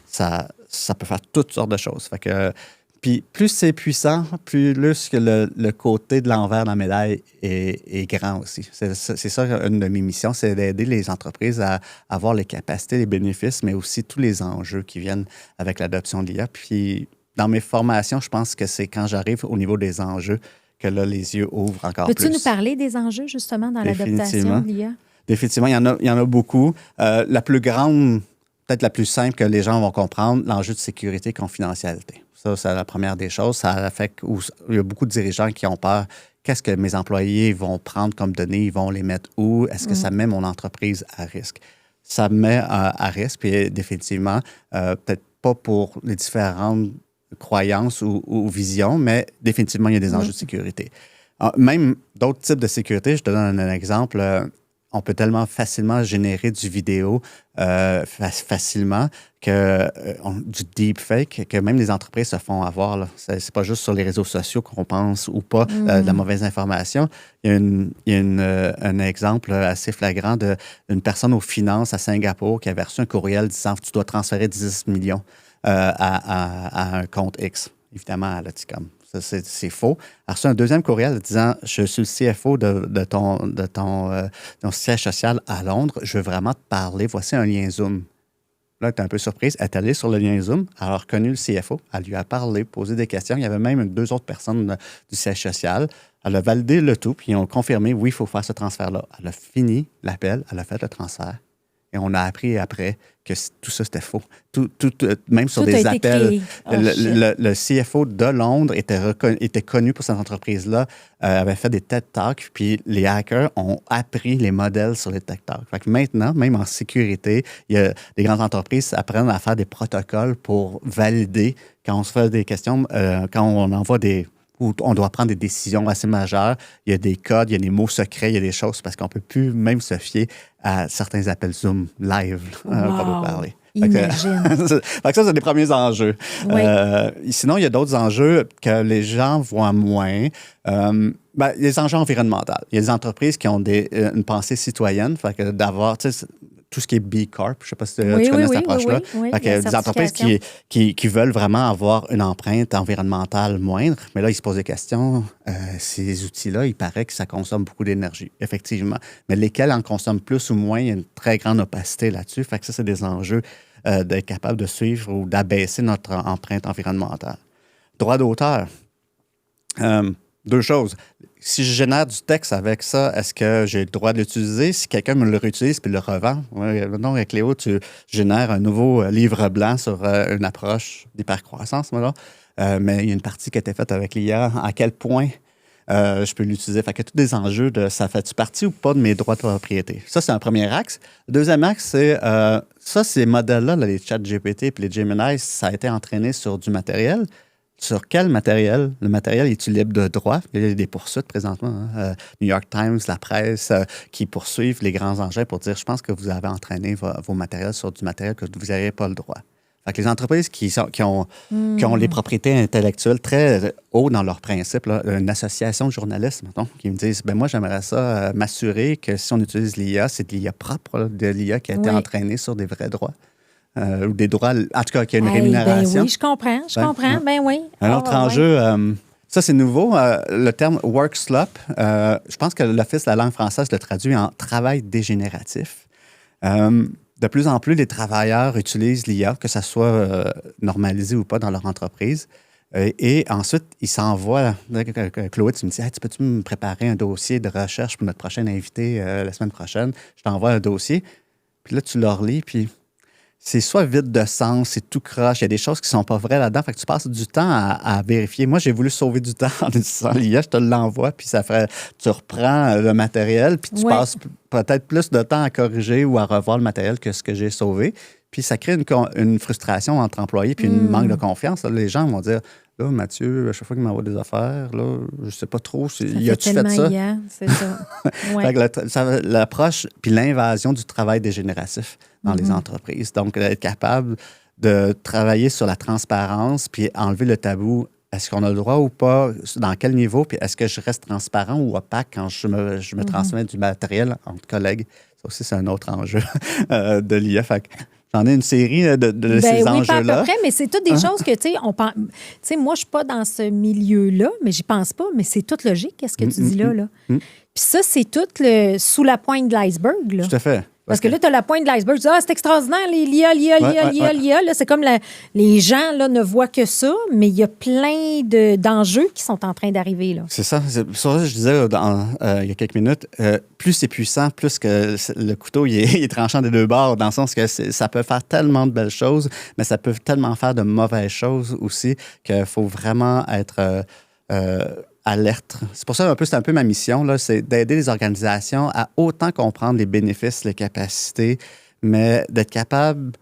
ça peut faire toutes sortes de choses. Fait que, puis plus c'est puissant, plus que le côté de l'envers de la médaille est grand aussi. C'est ça, une de mes missions, c'est d'aider les entreprises à avoir les capacités, les bénéfices, mais aussi tous les enjeux qui viennent avec l'adoption de l'IA. Puis dans mes formations, je pense que c'est quand j'arrive au niveau des enjeux que là, les yeux ouvrent encore plus. Peux-tu nous parler des enjeux, justement, dans l'adaptation de l'IA? Définitivement, il y en a beaucoup. La plus grande, peut-être la plus simple que les gens vont comprendre, l'enjeu de sécurité et confidentialité. Ça, c'est la première des choses. Ça fait qu'il y a beaucoup de dirigeants qui ont peur. Qu'est-ce que mes employés vont prendre comme données? Ils vont les mettre où? Est-ce que ça met mon entreprise à risque? Ça me met à risque, puis définitivement, peut-être pas pour les différentes croyances ou visions, mais définitivement, il y a des enjeux de sécurité. Même d'autres types de sécurité, je te donne un exemple. On peut tellement facilement générer du vidéo facilement, du deepfake, que même les entreprises se font avoir. C'est pas juste sur les réseaux sociaux qu'on pense ou pas de la mauvaise information. Il y a un exemple assez flagrant d'une personne aux finances à Singapour qui avait reçu un courriel disant que tu dois transférer 10 millions à un compte X. Évidemment, elle a dit comme c'est faux. Elle a reçu un deuxième courriel disant « Je suis le CFO de ton siège social à Londres. Je veux vraiment te parler. Voici un lien Zoom. » Là, elle était un peu surprise. Elle est allée sur le lien Zoom. Elle a reconnu le CFO. Elle lui a parlé, posé des questions. Il y avait même 2 autres personnes du siège social. Elle a validé le tout, puis ils ont confirmé « Oui, il faut faire ce transfert-là. » Elle a fini l'appel. Elle a fait le transfert. Et on a appris après que tout ça, c'était faux. Même sur des appels. Le CFO de Londres était connu pour cette entreprise-là, avait fait des TED Talks, puis les hackers ont appris les modèles sur les TED Talks. Fait que maintenant, même en sécurité, il y a des grandes entreprises qui apprennent à faire des protocoles pour valider quand on se fait des questions, quand on envoie où on doit prendre des décisions assez majeures. Il y a des codes, il y a des mots secrets, il y a des choses, parce qu'on ne peut plus même se fier à certains appels Zoom live pour vous parler. Imagine. Fait que ça, c'est des premiers enjeux. Oui. Sinon, il y a d'autres enjeux que les gens voient moins. Les enjeux environnementaux. Il y a des entreprises qui ont une pensée citoyenne, fait que d'avoir tout ce qui est B Corp, je ne sais pas si tu connais cette approche-là. Oui, fait que des entreprises qui veulent vraiment avoir une empreinte environnementale moindre, mais là, ils se posent des questions. Ces outils-là, il paraît que ça consomme beaucoup d'énergie, effectivement. Mais lesquels en consomment plus ou moins, il y a une très grande opacité là-dessus. Fait que ça, c'est des enjeux d'être capable de suivre ou d'abaisser notre empreinte environnementale. Droit d'auteur. 2 choses. Si je génère du texte avec ça, est-ce que j'ai le droit de l'utiliser? Si quelqu'un me le réutilise puis le revend, non, avec Léo, tu génères un nouveau livre blanc sur une approche d'hypercroissance, mais il y a une partie qui a été faite avec l'IA. À quel point je peux l'utiliser? Fait que tous des enjeux de ça fait-tu partie ou pas de mes droits de propriété? Ça, c'est un premier axe. Le deuxième axe, c'est ces modèles-là, les ChatGPT et les Gemini, ça a été entraîné sur du matériel. Sur quel matériel? Le matériel est-il libre de droit? Il y a des poursuites présentement. New York Times, la presse, qui poursuivent les grands engins pour dire « Je pense que vous avez entraîné vos matériels sur du matériel que vous n'avez pas le droit. » Fait que les entreprises qui ont les propriétés intellectuelles très haut dans leurs principes, là, une association de journalistes, mettons, qui me disent « Moi, j'aimerais ça m'assurer que si on utilise l'IA, c'est de l'IA propre, là, de l'IA qui a été entraînée sur des vrais droits. » ou des droits, en tout cas, qu'il y a une rémunération. Ben oui, je comprends. Ben oui. Un autre enjeu, ça c'est nouveau, le terme « work slop », je pense que l'Office de la langue française le traduit en « travail dégénératif ». de plus en plus, les travailleurs utilisent l'IA, que ça soit normalisé ou pas dans leur entreprise. Et ensuite, ils s'envoient. Chloé, tu me dis, hey, tu peux-tu me préparer un dossier de recherche pour notre prochain invité la semaine prochaine? Je t'envoie un dossier. Puis là, tu le relis, puis c'est soit vide de sens, c'est tout croche. Il y a des choses qui ne sont pas vraies là-dedans. Fait que tu passes du temps à vérifier. Moi, j'ai voulu sauver du temps en utilisant l'IA. Je te l'envoie, puis tu reprends le matériel, puis tu passes peut-être plus de temps à corriger ou à revoir le matériel que ce que j'ai sauvé. Puis ça crée une frustration entre employés, puis une manque de confiance. Là, les gens vont dire, là, Mathieu, à chaque fois qu'il m'envoie des affaires, là, je ne sais pas trop, y a-tu fait ça? C'est ça. Fait que l'approche, puis l'invasion du travail dégénératif dans les entreprises. Donc, être capable de travailler sur la transparence, puis enlever le tabou. Est-ce qu'on a le droit ou pas? Dans quel niveau? Puis est-ce que je reste transparent ou opaque quand je me transmets du matériel entre collègues? Ça aussi, c'est un autre enjeu de l'IA. Fait que j'en ai une série de ces enjeux-là. Pas à peu près, mais c'est toutes des choses que, tu sais, moi, je ne suis pas dans ce milieu-là, mais j'y pense pas, mais c'est tout logique, qu'est-ce que tu dis là. Puis ça, c'est tout sous la pointe de l'iceberg, là. Tout à fait. Parce que là, tu as la pointe de l'iceberg. Tu dis, c'est extraordinaire, l'IA. Là, c'est comme les gens là, ne voient que ça, mais il y a plein d'enjeux qui sont en train d'arriver. Là. C'est ça. C'est pour ça que je disais il y a quelques minutes, plus c'est puissant, plus que le couteau il est tranchant des deux bords, dans le sens que ça peut faire tellement de belles choses, mais ça peut tellement faire de mauvaises choses aussi qu'il faut vraiment être alerte. C'est pour ça c'est un peu ma mission, là, c'est d'aider les organisations à autant comprendre les bénéfices, les capacités, mais d'être capable.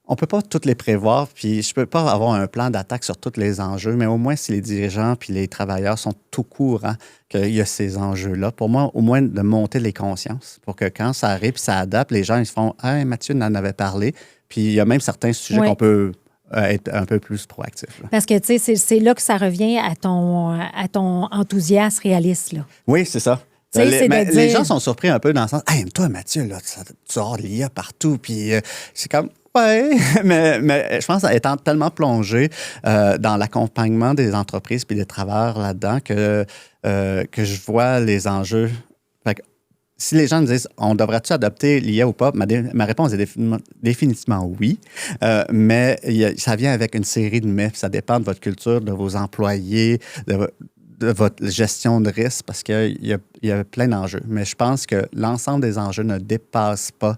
On ne peut pas toutes les prévoir, puis je ne peux pas avoir un plan d'attaque sur tous les enjeux, mais au moins si les dirigeants puis les travailleurs sont au courant qu'il y a ces enjeux-là, pour moi, au moins de monter les consciences pour que quand ça arrive, ça adapte, les gens ils se font « Hey, Mathieu en avait parlé », puis il y a même certains sujets qu'on peut être un peu plus proactif. Là. Parce que, tu sais, c'est là que ça revient à ton enthousiasme réaliste. Là. Oui, c'est ça. Les gens sont surpris un peu dans le sens « Hey, toi, Mathieu, là, tu sors l'IA partout. » Puis c'est comme « Ouais. » mais je pense étant tellement plongé dans l'accompagnement des entreprises puis des travailleurs là-dedans que je vois les enjeux. Fait que, si les gens me disent « On devrait-tu adopter l'IA ou pas? » Ma réponse est définitivement oui. Mais ça vient avec une série de mais. Ça dépend de votre culture, de vos employés, de votre gestion de risque, parce qu'il y a plein d'enjeux. Mais je pense que l'ensemble des enjeux ne dépasse pas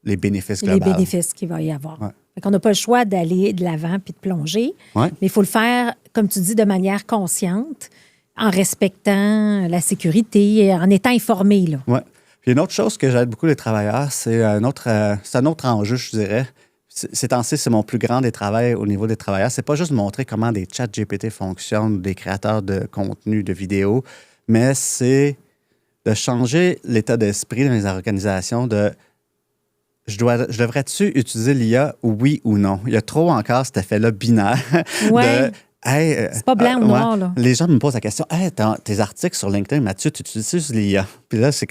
les bénéfices globaux. Les bénéfices qu'il va y avoir. Ouais. On n'a pas le choix d'aller de l'avant puis de plonger, mais il faut le faire, comme tu dis, de manière consciente, en respectant la sécurité, en étant informé. Là. Oui. Puis une autre chose que j'aide beaucoup les travailleurs, c'est un autre enjeu, je dirais. Ces temps-ci, c'est mon plus grand des travails au niveau des travailleurs. C'est pas juste montrer comment des chats GPT fonctionnent, des créateurs de contenu, de vidéos, mais c'est de changer l'état d'esprit dans les organisations de je devrais-tu utiliser l'IA, oui ou non? Il y a trop encore cet effet-là binaire de hey, c'est pas blanc ou noir, là. Les gens me posent la question, hey, tes articles sur LinkedIn, Mathieu, tu utilises l'IA? Puis là, c'est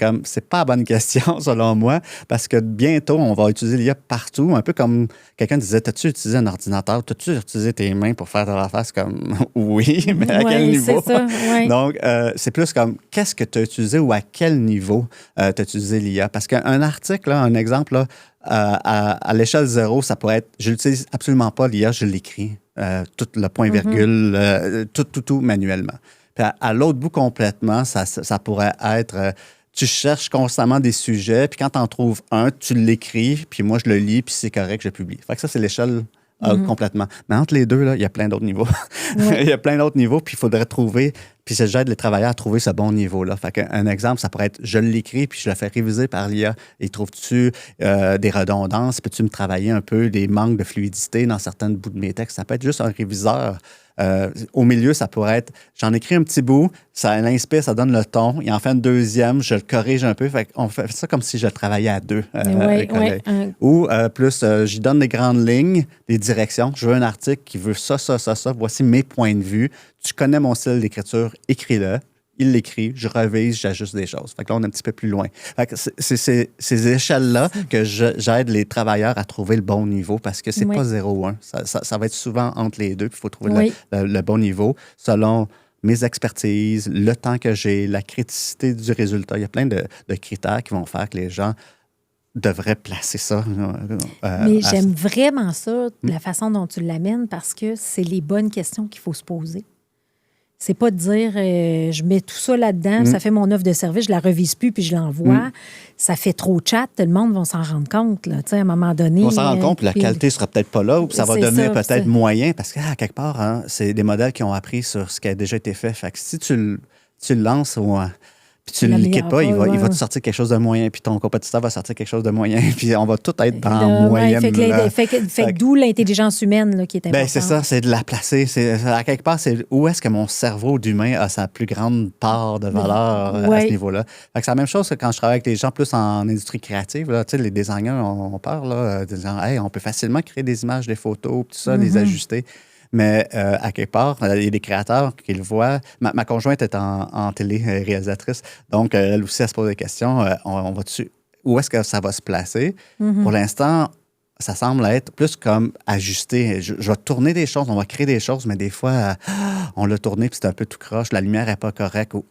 pas la bonne question, selon moi, parce que bientôt, on va utiliser l'IA partout. Un peu comme quelqu'un disait, t'as-tu utilisé un ordinateur? T'as-tu utilisé tes mains pour faire de la face? Comme, oui, mais à quel niveau? C'est ça, ouais. Donc, c'est plus comme, qu'est-ce que tu as utilisé ou à quel niveau tu as utilisé l'IA? Parce qu'un article, là, un exemple, là, à l'échelle 0, ça pourrait être, je n'utilise absolument pas l'IA, je l'écris. Tout le point-virgule, tout manuellement. Puis à l'autre bout complètement, ça pourrait être, tu cherches constamment des sujets, puis quand tu en trouves un, tu l'écris, puis moi, je le lis, puis c'est correct, je publie. Fait que ça, c'est l'échelle complètement. Mais entre les deux, là, il y a plein d'autres niveaux. Il y a plein d'autres niveaux, puis il faudrait trouver, puis j'aide les travailleurs à trouver ce bon niveau-là. Fait qu'un exemple, ça pourrait être, je l'écris, puis je le fais réviser par l'IA. Et trouves-tu des redondances? Peux-tu me travailler un peu des manques de fluidité dans certains bouts de mes textes? Ça peut être juste un réviseur. Au milieu, ça pourrait être, j'en écris un petit bout, ça l'inspire, ça donne le ton, il en fait une deuxième, je le corrige un peu. Fait qu'on fait ça comme si je travaillais à deux. Ou plus, j'y donne des grandes lignes, des directions. Je veux un article qui veut ça. Voici mes points de vue. Tu connais mon style d'écriture, écris-le. Il l'écrit, je révise, j'ajuste des choses. Fait que là, on est un petit peu plus loin. Fait que c'est ces échelles-là que j'aide les travailleurs à trouver le bon niveau parce que c'est pas 0-1. Ça va être souvent entre les deux, puis il faut trouver le bon niveau selon mes expertises, le temps que j'ai, la criticité du résultat. Il y a plein de critères qui vont faire que les gens devrait placer ça. Mais j'aime vraiment ça, la façon dont tu l'amènes, parce que c'est les bonnes questions qu'il faut se poser. C'est pas de dire je mets tout ça là-dedans, ça fait mon offre de service, je la revise plus puis je l'envoie. Ça fait trop de chat, le monde va s'en rendre compte. Là, à un moment donné. On s'en rend compte, puis la qualité sera peut-être pas là, ou ça va devenir peut-être moyen, parce qu'à quelque part, hein, c'est des modèles qui ont appris sur ce qui a déjà été fait. Fait que si tu le lances puis tu ne le quittes pas, il va te sortir quelque chose de moyen, puis ton compétiteur va sortir quelque chose de moyen, puis on va tout être dans moyen. Fait que d'où l'intelligence humaine là, qui est importante. C'est ça, c'est de la placer. À quelque part, c'est où est-ce que mon cerveau d'humain a sa plus grande part de valeur à ce niveau-là. Fait que c'est la même chose que quand je travaille avec des gens plus en industrie créative. Là, les designers, on parle là, disant hey, on peut facilement créer des images, des photos, tout ça, les ajuster. Mais à quelque part, il y a des créateurs qui le voient. Ma conjointe est en télé-réalisatrice, donc elle aussi, elle se pose des questions. On va dessus. Où est-ce que ça va se placer? Pour l'instant, ça semble être plus comme ajusté. Je vais tourner des choses, on va créer des choses, mais des fois, on l'a tourné puis c'est un peu tout croche, la lumière n'est pas correcte ou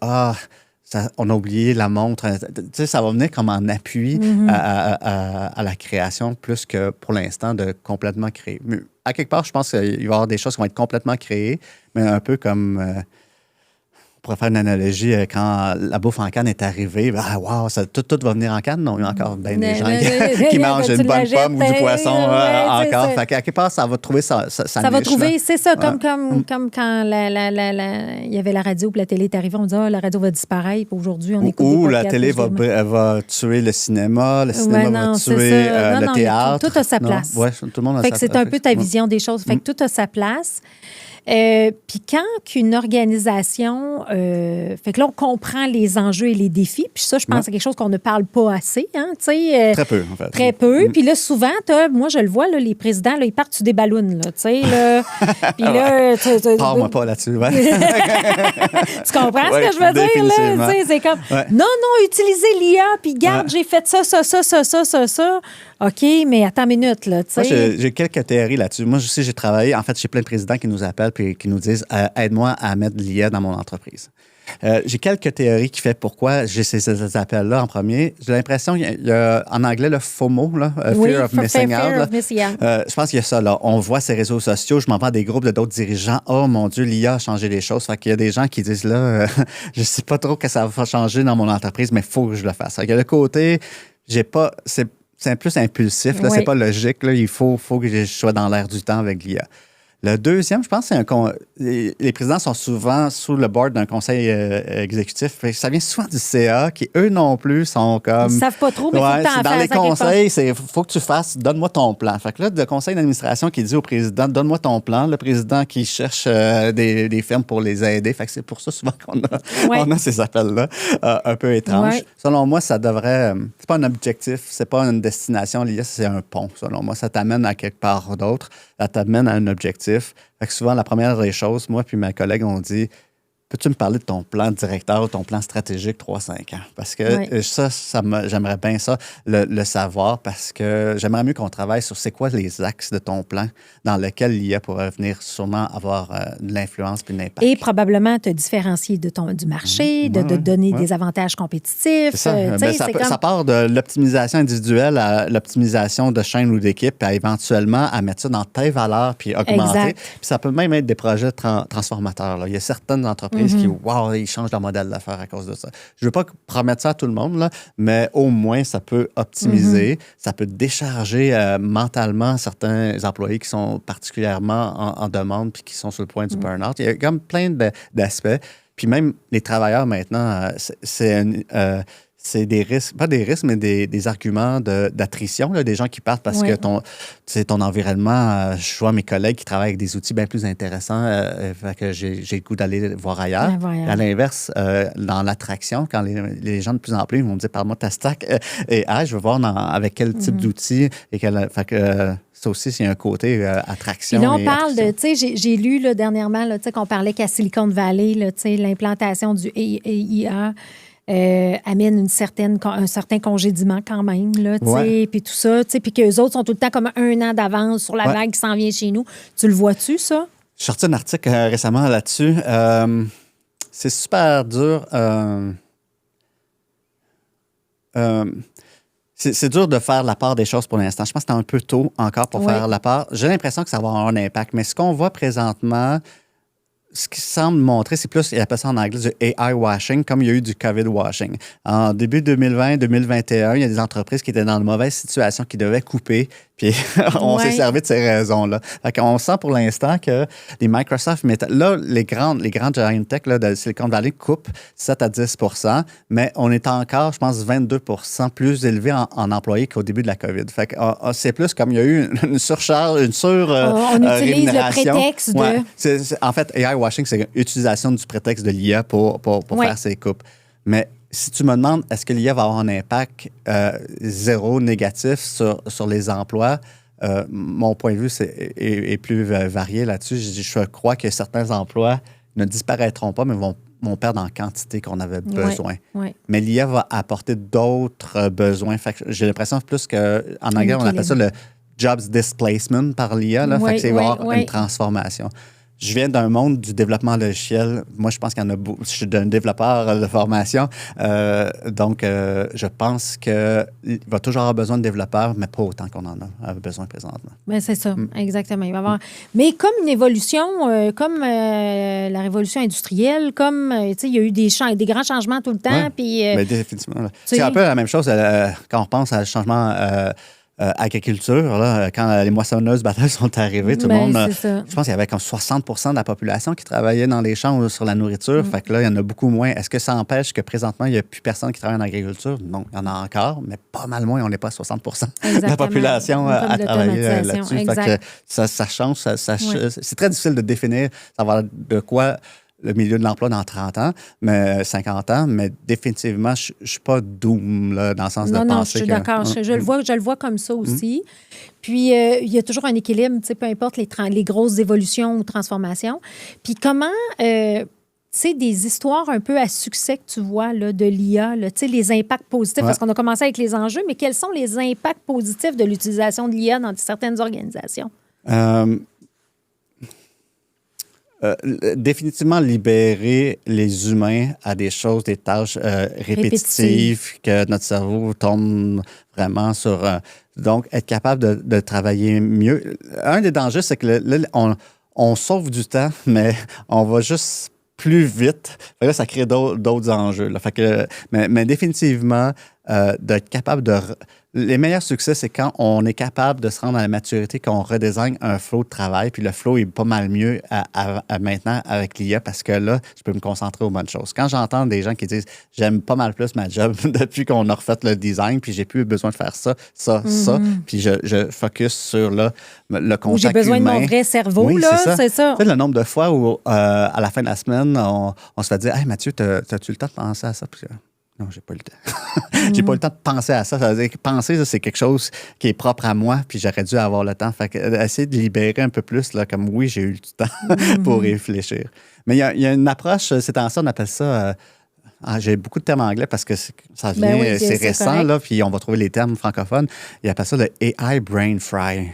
on a oublié la montre. Tu sais, ça va venir comme en appui à la création plus que pour l'instant de complètement créer. Mais à quelque part, je pense qu'il va y avoir des choses qui vont être complètement créées, mais un peu comme... on pourrait faire une analogie, quand la bouffe en canne est arrivée, wow, tout va venir en canne. Non, il y a encore bien des gens qui mangent une bonne pomme ou du poisson encore. Fait qu'à quelque part, ça va trouver ça va trouver, c'est ça, comme quand il y avait la radio puis la télé est arrivée, on dit la radio va disparaître, puis aujourd'hui, on écoute des podcasts. Ou la télé va tuer le cinéma va tuer le théâtre. Tout a sa place. Ouais, tout le monde a sa place. Fait que c'est un peu ta vision des choses. Fait que tout a sa place. Puis quand une organisation... fait que là, on comprend les enjeux et les défis. Puis ça, je pense que c'est quelque chose qu'on ne parle pas assez. Hein, très peu, en fait. Très peu. Puis là, souvent, moi, je le vois, là, les présidents, là, ils partent sur des ballons. Puis là... Parle-moi pas là-dessus. Ouais. Tu comprends ce que je veux dire? Là? C'est comme, non, utilisez l'IA, puis garde, j'ai fait ça. OK, mais attends une minute. Là, moi, j'ai quelques théories là-dessus. Moi, aussi, j'ai travaillé, en fait, j'ai plein de présidents qui nous appellent et qui nous disent aide-moi à mettre de l'IA dans mon entreprise. J'ai quelques théories qui font pourquoi j'ai ces appels-là en premier. J'ai l'impression qu'il y a en anglais le FOMO, là, Fear of Missing Out. Je pense qu'il y a ça. Là. On voit ces réseaux sociaux, je m'en vais à des groupes d'autres dirigeants. Oh mon Dieu, l'IA a changé les choses. Fait qu'il y a des gens qui disent là, je ne sais pas trop que ça va changer dans mon entreprise, mais il faut que je le fasse. Il y a le côté, c'est plus impulsif, là, c'est pas logique. Là, il faut que je sois dans l'air du temps avec l'IA. Le deuxième, je pense, c'est les présidents sont souvent sous le board d'un conseil exécutif. Ça vient souvent du CA qui, eux non plus, sont comme... Ils ne savent pas trop, mais il faut que tu en fasses. Dans les conseils, il faut que tu fasses, donne-moi ton plan. Fait que là, le conseil d'administration qui dit au président, donne-moi ton plan. Le président qui cherche des firmes pour les aider. Fait que c'est pour ça souvent qu'on a ces appels-là un peu étranges. Ouais. Selon moi, ça devrait... c'est pas un objectif, c'est pas une destination. L'IA, c'est un pont, selon moi. Ça t'amène à quelque part d'autre. Ça t'amène à un objectif. Fait que souvent, la première des choses, moi puis ma collègue, on dit peux-tu me parler de ton plan directeur ou ton plan stratégique 3-5 ans? Parce que j'aimerais bien ça, le savoir, parce que j'aimerais mieux qu'on travaille sur c'est quoi les axes de ton plan dans lequel l'IA pourrait venir sûrement avoir de l'influence et de l'impact. Et probablement te différencier du marché, de donner des avantages compétitifs. C'est ça. Ça part de l'optimisation individuelle à l'optimisation de chaîne ou d'équipe, à éventuellement à mettre ça dans tes valeurs puis augmenter. Puis ça peut même être des projets transformateurs. Là. Il y a certaines entreprises qui, ils changent leur modèle d'affaires à cause de ça. Je ne veux pas promettre ça à tout le monde, là, mais au moins, ça peut optimiser, ça peut décharger mentalement certains employés qui sont particulièrement en demande puis qui sont sur le point du burn-out. Il y a comme plein d'aspects. Puis même les travailleurs maintenant, c'est des risques, pas des risques, mais des arguments d'attrition, là, des gens qui partent parce que ton environnement, je vois mes collègues qui travaillent avec des outils bien plus intéressants, fait que j'ai le goût d'aller voir ailleurs. À l'inverse, dans l'attraction, quand les gens de plus en plus vont me dire, parle-moi de ta stack, et je veux voir avec quel type d'outils, fait que ça aussi, c'est un côté attraction. Puis là, on parle de, tu sais, j'ai lu là, dernièrement là, qu'on parlait qu'à Silicon Valley, là, l'implantation du AI amène un certain congédiement quand même, là, puis tout ça, puis qu'eux autres sont tout le temps comme 1 an d'avance sur la vague qui s'en vient chez nous. Tu le vois-tu, ça? J'ai sorti un article récemment là-dessus. C'est super dur. C'est dur de faire la part des choses pour l'instant. Je pense que c'est un peu tôt encore pour faire la part. J'ai l'impression que ça va avoir un impact. Mais ce qu'on voit présentement, ce qui semble montrer, c'est plus, il appelle ça en anglais du AI washing, comme il y a eu du COVID washing. En début 2020-2021, il y a des entreprises qui étaient dans une mauvaise situation, qui devaient couper, puis on s'est servi de ces raisons-là. Fait qu'on sent pour l'instant que les Microsoft, là, les grandes giant tech là, de Silicon Valley coupent 7 à 10 %, mais on est encore, je pense, 22 % plus élevé en employés qu'au début de la COVID. Fait que c'est plus comme il y a eu une surcharge, une on utilise le prétexte de... En fait, AI washing, c'est l'utilisation du prétexte de l'IA pour faire ces coupes. Mais si tu me demandes, est-ce que l'IA va avoir un impact zéro négatif sur les emplois, mon point de vue est plus varié là-dessus. Je crois que certains emplois ne disparaîtront pas, mais vont perdre en quantité qu'on avait besoin. Mais l'IA va apporter d'autres besoins. Fait que j'ai l'impression plus qu'en anglais, on appelle ça le jobs displacement par l'IA. Fait que c'est avoir une transformation. Je viens d'un monde du développement logiciel. Moi, je pense qu'il y en a beaucoup. Je suis un développeur de formation. Donc, je pense qu'il va toujours avoir besoin de développeurs, mais pas autant qu'on en a besoin présentement. Bien, c'est ça, exactement. Il va y avoir... Mais comme une évolution, comme la révolution industrielle, comme, il y a eu des grands changements tout le temps. Puis, mais définitivement. C'est un peu la même chose quand on pense à le changement... agriculture, là, quand les moissonneuses batteuses sont arrivées, tout le monde, je pense qu'il y avait comme 60 % de la population qui travaillait dans les champs ou sur la nourriture. Fait que là, il y en a beaucoup moins. Est-ce que ça empêche que présentement, il n'y a plus personne qui travaille en agriculture? Non, il y en a encore, mais pas mal moins. On n'est pas à 60 % de la population à travailler là-dessus. Fait que ça change. C'est très difficile de définir savoir de quoi le milieu de l'emploi dans 30 ans, mais 50 ans, mais définitivement, je ne suis pas doom là, dans le sens de penser. Non, je suis d'accord. Je le vois comme ça aussi. Puis, il y a toujours un équilibre, peu importe les grosses évolutions ou transformations. Puis, comment... des histoires un peu à succès que tu vois là, de l'IA, là, les impacts positifs, parce qu'on a commencé avec les enjeux, mais quels sont les impacts positifs de l'utilisation de l'IA dans certaines organisations? Définitivement libérer les humains à des choses, des tâches répétitives, que notre cerveau tombe vraiment sur... donc, être capable de travailler mieux. Un des dangers, c'est que on sauve du temps, mais on va juste plus vite. Fait que là, ça crée d'autres enjeux. Là. Fait que, mais définitivement, d'être capable de... Les meilleurs succès, c'est quand on est capable de se rendre à la maturité, qu'on redésigne un flow de travail, puis le flow est pas mal mieux maintenant avec l'IA parce que là, je peux me concentrer aux bonnes choses. Quand j'entends des gens qui disent « j'aime pas mal plus ma job depuis qu'on a refait le design, puis j'ai plus besoin de faire ça, puis je focus sur le contact humain. » J'ai besoin de mon vrai cerveau, c'est ça. Tu sais, le nombre de fois où, à la fin de la semaine, on se fait dire « Hey Mathieu, t'as-tu le temps de penser à ça? » Non, j'ai pas eu le temps. J'ai pas eu le temps de penser à ça. Ça veut dire que penser, ça, c'est quelque chose qui est propre à moi, puis j'aurais dû avoir le temps. Fait que, essayer de libérer un peu plus, là, comme oui, j'ai eu du temps pour réfléchir. Mais il y a une approche, c'est en ça, on appelle ça... j'ai beaucoup de termes anglais parce que ça vient, c'est récent, correct. Là, puis on va trouver les termes francophones. Ils appellent ça le AI Brain Fry.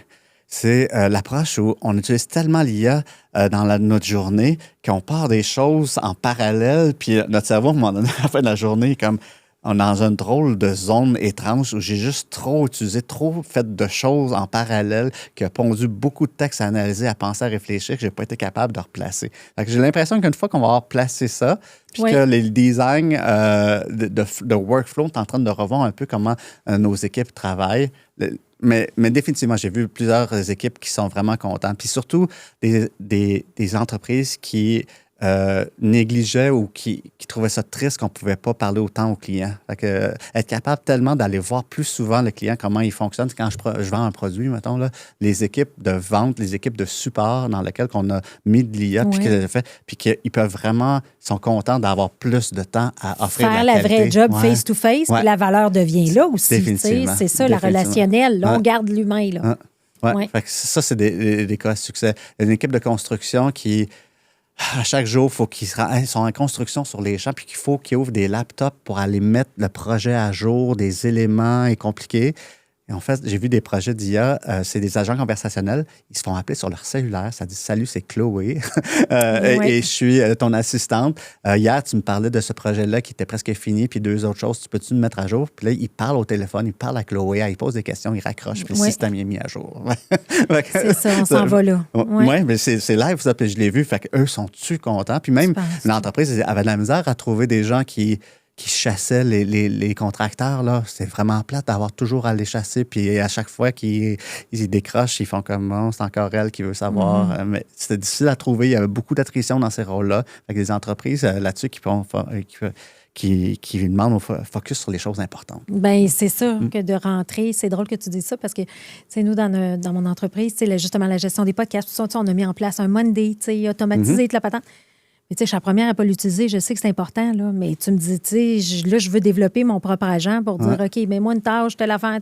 C'est l'approche où on utilise tellement l'IA dans notre journée qu'on part des choses en parallèle, puis notre cerveau, à un moment donné, à la fin de la journée, comme on est dans une drôle de zone étrange où j'ai juste trop fait de choses en parallèle qui a pondu beaucoup de textes à analyser, à penser, à réfléchir, que j'ai pas été capable de replacer. Fait que j'ai l'impression qu'une fois qu'on va avoir placé ça, puis que les designs de workflow sont en train de revoir un peu comment nos équipes travaillent. Mais définitivement, j'ai vu plusieurs équipes qui sont vraiment contentes. Puis surtout, des entreprises qui négligeaient ou qui trouvaient ça triste qu'on ne pouvait pas parler autant aux clients. Fait que, être capable tellement d'aller voir plus souvent le client, comment il fonctionne. Quand je vends un produit, mettons, là, les équipes de vente, les équipes de support dans lesquelles on a mis de l'IA, puis qu'ils peuvent vraiment, sont contents d'avoir plus de temps à offrir faire la vraie qualité. Job face-to-face, puis la valeur devient là aussi. C'est ça, la relationnelle. Là, on garde l'humain. Là. Fait que ça, c'est des cas de succès. Il y a une équipe de construction qui... À chaque jour, il faut qu'ils sont en construction sur les champs, puis qu'il faut qu'ils ouvrent des laptops pour aller mettre le projet à jour, des éléments et compliqués. Et en fait, j'ai vu des projets d'IA, c'est des agents conversationnels, ils se font appeler sur leur cellulaire, ça dit « Salut, c'est Chloé et je suis ton assistante. Hier, tu me parlais de ce projet-là qui était presque fini, puis 2 autres choses, tu peux-tu me mettre à jour? » Puis là, il parle au téléphone, il parle à Chloé, il pose des questions, il raccroche, puis le système est mis à jour. C'est ça, on s'en va là. Oui, mais c'est live, ça, puis je l'ai vu, fait qu'eux sont-tu contents? Puis même, l'entreprise avait de la misère à trouver des gens qui chassaient les contracteurs, là. C'est vraiment plate d'avoir toujours à les chasser. Puis à chaque fois qu'ils décrochent, ils font comme bon, c'est encore elle qui veut savoir. Mais c'était difficile à trouver. Il y avait beaucoup d'attrition dans ces rôles-là. Fait que des entreprises là-dessus qui demandent au focus sur les choses importantes. Bien, c'est ça, que de rentrer. C'est drôle que tu dises ça parce que, tu sais, nous, dans mon entreprise, justement, la gestion des podcasts, tout ça, on a mis en place un Monday, tu sais, automatisé toute la patente. Mais tu sais, je suis la première à ne pas l'utiliser. Je sais que c'est important, là, mais tu me dis, tu sais, là, je veux développer mon propre agent pour dire, OK, mets-moi une tâche, telle affaire,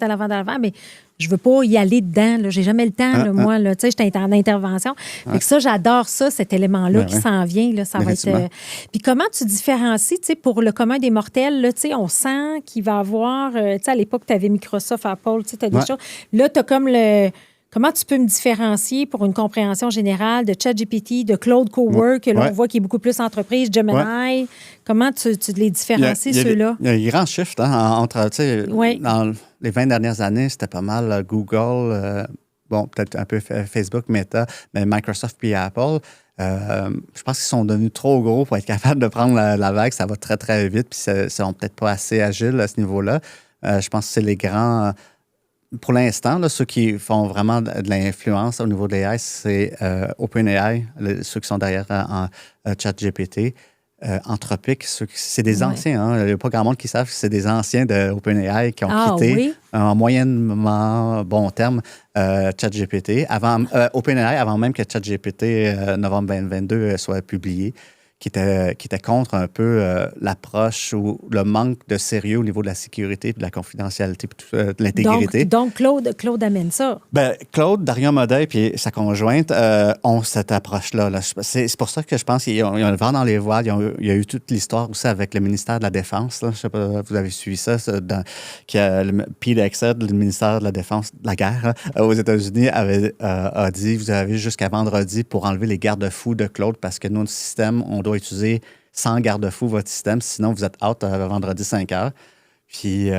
mais je veux pas y aller dedans. Je n'ai jamais le temps, là, moi. Tu sais, j'étais en intervention. Fait que ça, j'adore ça, cet élément-là qui s'en vient. Là, ça va être. Puis comment tu différencies, tu sais, pour le commun des mortels, là, tu sais, on sent qu'il va y avoir. Tu sais, à l'époque, tu avais Microsoft, Apple, tu sais, tu as des choses. Là, tu as comme le. Comment tu peux me différencier pour une compréhension générale de ChatGPT, de Claude Cowork, que là, on voit qu'il est beaucoup plus entreprise, Gemini? Comment tu les différencies, ceux-là? Il y a un grand shift entre, tu sais, dans les 20 dernières années, c'était pas mal Google, peut-être un peu Facebook, Meta, mais Microsoft puis Apple. Je pense qu'ils sont devenus trop gros pour être capables de prendre la vague. Ça va très, très vite, puis ils sont peut-être pas assez agiles à ce niveau-là. Je pense que c'est les grands... Pour l'instant, là, ceux qui font vraiment de l'influence au niveau de l'AI, c'est OpenAI, ceux qui sont derrière ChatGPT. Anthropic, c'est des anciens. Il n'y a pas grand monde qui savent que c'est des anciens de OpenAI qui ont quitté en moyennement bon terme ChatGPT. OpenAI, avant même que ChatGPT novembre 2022 soit publié, qui était contre un peu l'approche ou le manque de sérieux au niveau de la sécurité, de la confidentialité et de l'intégrité. Donc Claude amène ça. Claude, Dario Modèle et sa conjointe ont cette approche-là. Là. C'est pour ça que je pense qu'ils ont le vent dans les voiles. Il y a eu toute l'histoire aussi avec le ministère de la Défense. Là. Je ne sais pas, vous avez suivi ça. Pete Hegseth, le ministère de la Défense, de la guerre aux États-Unis, a dit, vous avez jusqu'à vendredi pour enlever les garde-fous de Claude parce que notre système, on doit utiliser sans garde-fou votre système, sinon vous êtes out vendredi 5 heures. Puis,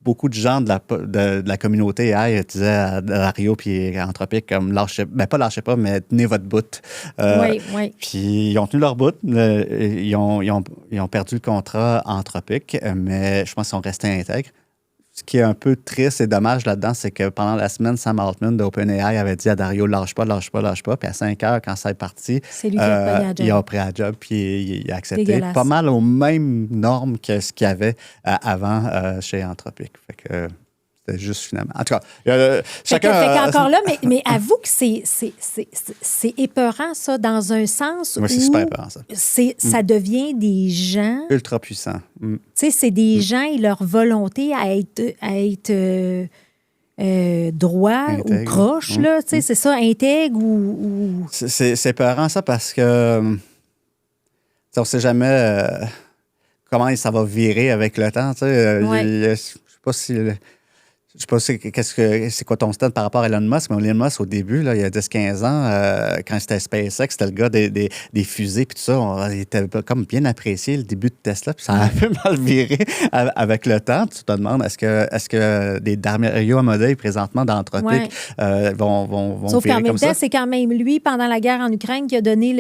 beaucoup de gens de la communauté AI disaient à Dario puis Anthropic comme pas lâchez pas, mais tenez votre bout. Puis ils ont tenu leur bout. Ils ont perdu le contrat Anthropic, mais je pense qu'ils sont restés intègres. Ce qui est un peu triste et dommage là-dedans, c'est que pendant la semaine, Sam Altman d'OpenAI avait dit à Dario, lâche pas. Puis à 5 heures, quand ça est parti, c'est lui qui a pris la job. Il a pris la job puis il a accepté. Dégueulasse. Pas mal aux mêmes normes que ce qu'il y avait avant chez Anthropic. Fait que c'était juste finalement. En tout cas, chacun. Encore là, mais avoue que c'est épeurant, ça, dans un sens où c'est super épeurant, ça. Ça devient des gens... Ultra puissants. Tu sais, c'est des gens et leur volonté à être droit intègre, ou croche, là. Tu sais, c'est ça, intègre ou... C'est épeurant, ça, parce que on ne sait jamais comment ça va virer avec le temps. Tu sais, je ne sais pas si... Je sais pas c'est quoi ton stade par rapport à Elon Musk, mais Elon Musk, au début, là, il y a 10-15 ans, quand c'était SpaceX, c'était le gars des fusées puis tout ça. Il était comme bien apprécié, le début de Tesla, puis ça a un peu mal viré avec le temps. Tu te demandes, est-ce que des Dario Amodei, présentement, d'Anthropic, vont sauf virer qu'en même temps, c'est quand même lui, pendant la guerre en Ukraine, qui a donné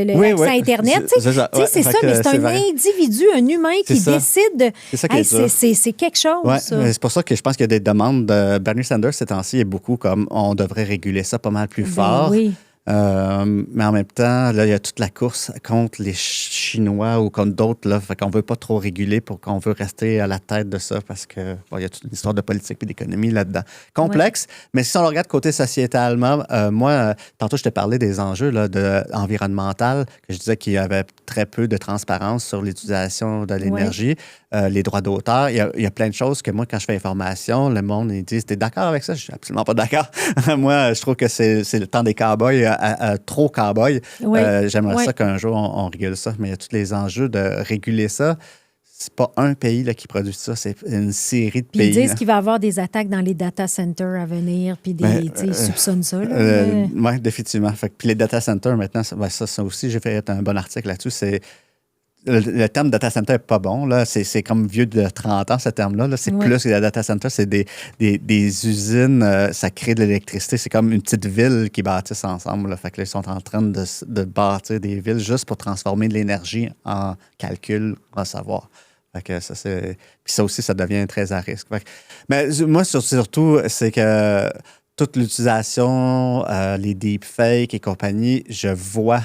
l'accès à Internet. C'est ça, mais c'est un individu, un humain qui décide. C'est quelque chose, ça. C'est pour ça que je pense qu'il y a des demandes de Bernie Sanders ces temps-ci est beaucoup comme on devrait réguler ça pas mal plus fort. Oui. Mais en même temps, là, il y a toute la course contre les Chinois ou contre d'autres. Là, fait qu'on ne veut pas trop réguler pour qu'on veut rester à la tête de ça parce que il y a toute une histoire de politique et d'économie là-dedans. Complexe, mais si on le regarde côté sociétalement, moi, tantôt, je te parlais des enjeux là, environnementaux, que je disais qu'il y avait très peu de transparence sur l'utilisation de l'énergie, les droits d'auteur. Il y a plein de choses que moi, quand je fais information, le monde, ils disent, t'es d'accord avec ça? Je suis absolument pas d'accord. Moi, je trouve que c'est le temps des cow-boys. Trop cow-boy. J'aimerais ça qu'un jour, on régule ça, mais il y a tous les enjeux de réguler ça. c'est pas un pays là, qui produit ça, c'est une série de Puis pays. ils disent là. qu'il va y avoir des attaques dans les data centers à venir, puis ils soupçonnent ça. Oui, définitivement. Puis les data centers, maintenant, ça aussi, j'ai fait un bon article là-dessus. C'est le terme data center n'est pas bon. Là. C'est comme vieux de 30 ans, ce terme-là. Là. C'est plus que la data center, c'est des usines, ça crée de l'électricité. C'est comme une petite ville qui bâtissent ensemble. Là. Fait que là, ils sont en train de bâtir des villes juste pour transformer de l'énergie en calcul, en savoir. Fait que ça, puis ça aussi, ça devient très à risque. Mais moi, surtout, c'est que toute l'utilisation, les deepfakes et compagnie, je vois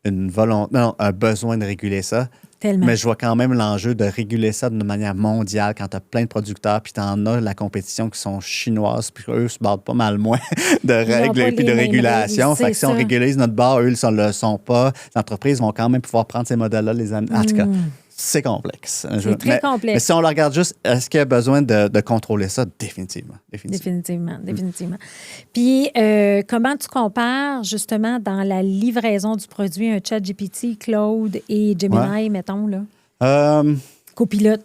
un besoin de réguler ça. Tellement. Mais je vois quand même l'enjeu de réguler ça d'une manière mondiale quand tu as plein de producteurs, puis tu en as la compétition qui sont chinoises, puis eux se battent pas mal moins de règles et puis de régulation. Fait que si on régulise notre bar, eux, ils ne le sont pas. Les entreprises vont quand même pouvoir prendre ces modèles-là, les amener. En tout cas, c'est complexe. C'est très complexe. Mais si on le regarde juste, est-ce qu'il y a besoin de contrôler ça? Définitivement. Puis, comment tu compares, justement, dans la livraison du produit, un ChatGPT, Claude et Gemini, mettons, là? Copilote.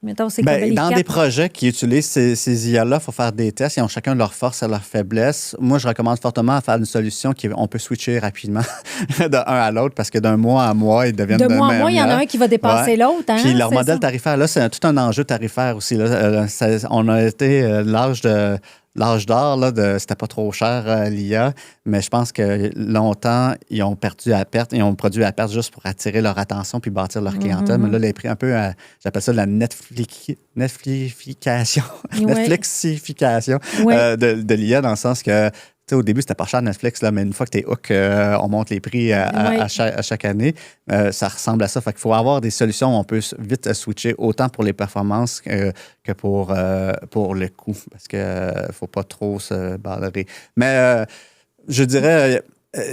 Mettons, c'est dans des projets qui utilisent ces IA-là, il faut faire des tests. Ils ont chacun leurs forces et leurs faiblesses. Moi, je recommande fortement à faire une solution qu'on peut switcher rapidement d'un à l'autre parce que d'un mois à mois, ils deviennent de mois à mois, il y en a un qui va dépasser l'autre. Hein? Puis leur modèle tarifaire, là, c'est tout un enjeu tarifaire aussi. Là. On a été l'âge d'or, là, c'était pas trop cher l'IA, mais je pense que longtemps, ils ont perdu à perte, ils ont produit à perte juste pour attirer leur attention puis bâtir leur clientèle. Mais là, les prix un peu, j'appelle ça la Netflixification de l'IA, dans le sens que au début, c'était pas cher Netflix, là, mais une fois que tu es hook, on monte les prix à chaque année. Ça ressemble à ça. Fait qu'il faut avoir des solutions où on peut vite switcher autant pour les performances que pour le coût, parce qu'il ne faut pas trop se balader. Mais je dirais,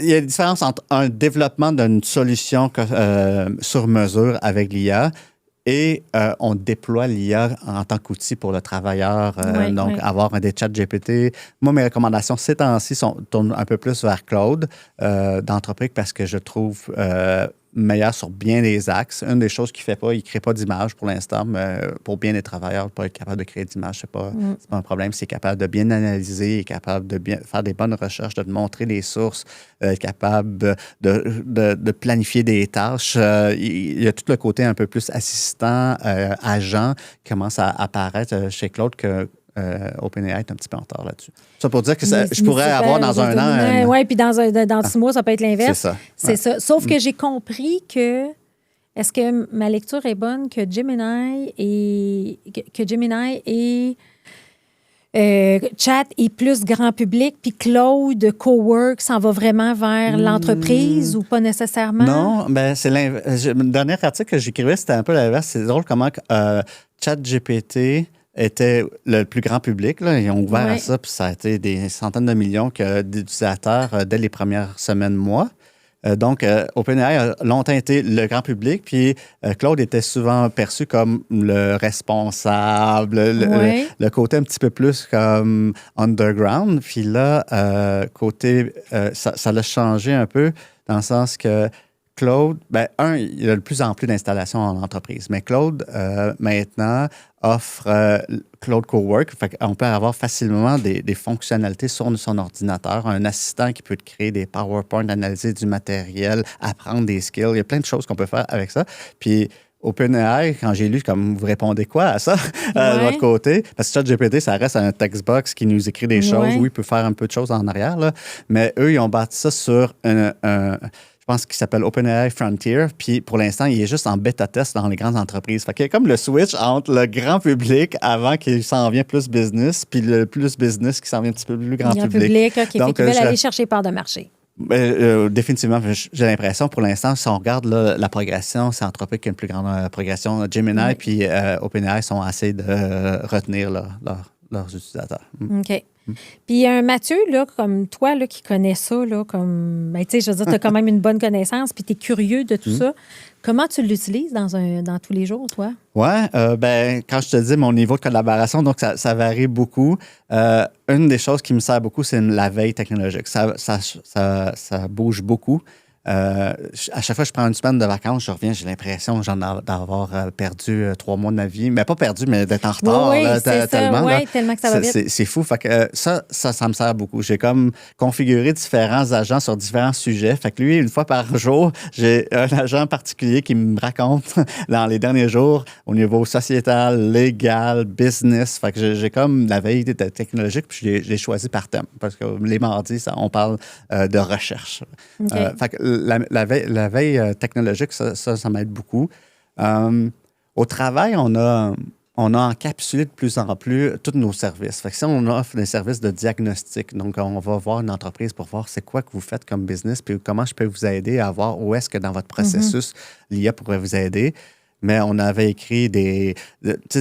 il y a une différence entre un développement d'une solution sur mesure avec l'IA et on déploie l'IA en tant qu'outil pour le travailleur. Avoir des chats GPT. Moi, mes recommandations ces temps-ci tournent un peu plus vers Claude d'entreprise parce que je trouve meilleur sur bien des axes. Une des choses qu'il ne fait pas, il ne crée pas d'image pour l'instant, mais pour bien des travailleurs, pas être capable de créer d'image, c'est pas un problème. C'est capable de bien analyser, il est capable de bien faire des bonnes recherches, de te montrer les sources, capable de planifier des tâches. Il y a tout le côté un peu plus assistant, agent qui commence à apparaître chez Claude que OpenAI est un petit peu en retard là-dessus. Ça pour dire que je pourrais avoir dans un an... Oui, puis dans 6 mois, ça peut être l'inverse. C'est ça. Sauf que j'ai compris que... Est-ce que ma lecture est bonne que Gemini et Chat est plus grand public, puis Claude Cowork s'en va vraiment vers l'entreprise ou pas nécessairement? Non, c'est l'inverse. Le dernier article que j'écrivais, c'était un peu l'inverse. C'est drôle comment ChatGPT était le plus grand public. Là. Ils ont ouvert à ça, puis ça a été des centaines de millions d'utilisateurs dès les premières semaines, mois. Donc, OpenAI a longtemps été le grand public, puis Claude était souvent perçu comme le responsable, le côté un petit peu plus comme underground. Puis là, ça l'a changé un peu dans le sens que Claude, il y a de plus en plus d'installations en entreprise, mais Claude, maintenant, offre Claude Cowork. On peut avoir facilement des fonctionnalités sur son ordinateur, un assistant qui peut te créer des PowerPoint, analyser du matériel, apprendre des skills. Il y a plein de choses qu'on peut faire avec ça. Puis, OpenAI, quand j'ai lu, comme vous répondez quoi à ça de votre côté? Parce que ChatGPT, ça reste un textbox qui nous écrit des choses. Oui, il peut faire un peu de choses en arrière, là. Mais eux, ils ont bâti ça sur je pense qu'il s'appelle OpenAI Frontier. Puis pour l'instant, il est juste en bêta-test dans les grandes entreprises. Fait qu'il y a comme le switch entre le grand public avant qu'il s'en vienne plus business, puis le plus business qui s'en vient un petit peu plus grand public. OK. Donc, ils veulent aller chercher part de marché. Définitivement, j'ai l'impression, pour l'instant, si on regarde la progression, c'est Anthropic qui a une plus grande progression. Gemini puis OpenAI sont assez de retenir leurs utilisateurs. OK. Puis Mathieu, là, comme toi, là, qui connais ça, là, comme, tu sais, je veux dire, tu as quand même une bonne connaissance, puis tu es curieux de tout ça. Comment tu l'utilises dans tous les jours, toi? Oui, quand je te dis mon niveau de collaboration, donc ça varie beaucoup. Une des choses qui me sert beaucoup, c'est la veille technologique. Ça bouge beaucoup. À chaque fois que je prends une semaine de vacances, je reviens, j'ai l'impression d'avoir perdu 3 mois de ma vie. Mais pas perdu, mais d'être en retard. Oui, Là, c'est tellement. ça. Là, Oui, tellement que ça va vite. c'est fou. Fait que, ça me sert beaucoup. J'ai comme configuré différents agents sur différents sujets. Fait que lui, une fois par jour, j'ai un agent particulier qui me raconte dans les derniers jours au niveau sociétal, légal, business. Fait que j'ai comme la veille technologique, puis je l'ai choisi par thème. Parce que les mardis, on parle de recherche. Okay. Fait que la veille technologique, ça m'aide beaucoup. Au travail, on a encapsulé de plus en plus tous nos services. Fait que si on offre des services de diagnostic, donc on va voir une entreprise pour voir c'est quoi que vous faites comme business, puis comment je peux vous aider à voir où est-ce que dans votre processus, l'IA pourrait vous aider. Mais on avait écrit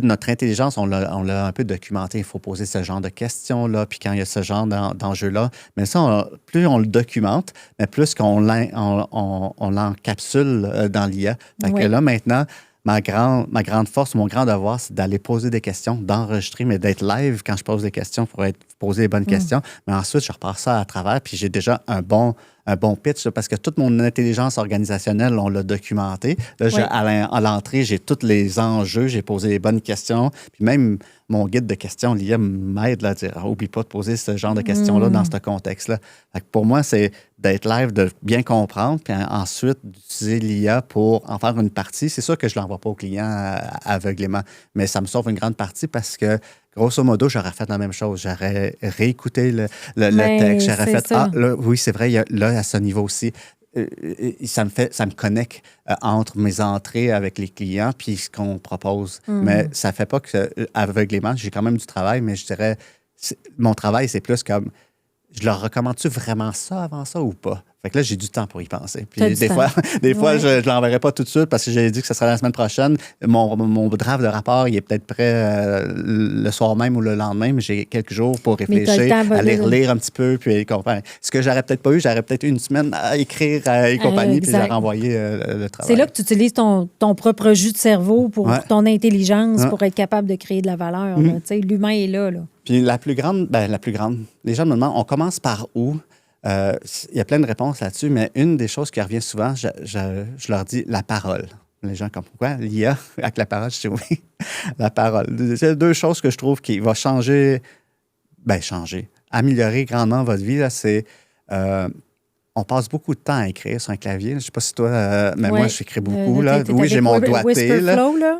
notre intelligence, on l'a un peu documenté. Il faut poser ce genre de questions-là, puis quand il y a ce genre d'enjeux-là. Mais ça, plus on le documente, mais plus qu'on l'encapsule dans l'IA. Fait que là, maintenant, ma grande force, mon grand devoir, c'est d'aller poser des questions, d'enregistrer, mais d'être live quand je pose des questions pour poser les bonnes questions. Mais ensuite, je repars ça à travers, puis j'ai déjà un bon pitch, là, parce que toute mon intelligence organisationnelle, on l'a documenté. Là, à l'entrée, j'ai tous les enjeux, j'ai posé les bonnes questions, puis même mon guide de questions, l'IA m'aide à dire « Oublie pas de poser ce genre de questions-là dans ce contexte-là ». Pour moi, c'est d'être live, de bien comprendre, puis ensuite d'utiliser l'IA pour en faire une partie. C'est sûr que je ne l'envoie pas aux clients aveuglément, mais ça me sauve une grande partie parce que grosso modo, j'aurais fait la même chose. J'aurais réécouté le texte. J'aurais fait « Ah, là, oui, c'est vrai, là, à ce niveau-ci. » Ça me connecte entre mes entrées avec les clients puis ce qu'on propose. Mais ça ne fait pas que aveuglément, j'ai quand même du travail, mais je dirais, mon travail, c'est plus comme, je leur recommande-tu vraiment ça avant ça ou pas? Fait que là, j'ai du temps pour y penser. Puis des fois, je ne l'enverrai pas tout de suite parce que j'ai dit que ce serait la semaine prochaine. Mon draft de rapport, il est peut-être prêt le soir même ou le lendemain, mais j'ai quelques jours pour réfléchir, aller relire un petit peu, puis comprendre. Ce que j'aurais peut-être pas eu, j'aurais peut-être eu une semaine à écrire et compagnie, puis leur envoyer le travail. C'est là que tu utilises ton propre jus de cerveau pour ton intelligence, pour être capable de créer de la valeur. L'humain est là. Puis la plus grande, les gens me demandent, on commence par où? Il y a plein de réponses là-dessus, mais une des choses qui revient souvent, je leur dis la parole. Les gens comme pourquoi? L'IA avec la parole, je dis oui, la parole. C'est 2 choses que je trouve qui vont changer, améliorer grandement votre vie. Là, c'est on passe beaucoup de temps à écrire sur un clavier. Je ne sais pas si toi, mais moi, j'écris beaucoup. Oui, j'ai mon doigté.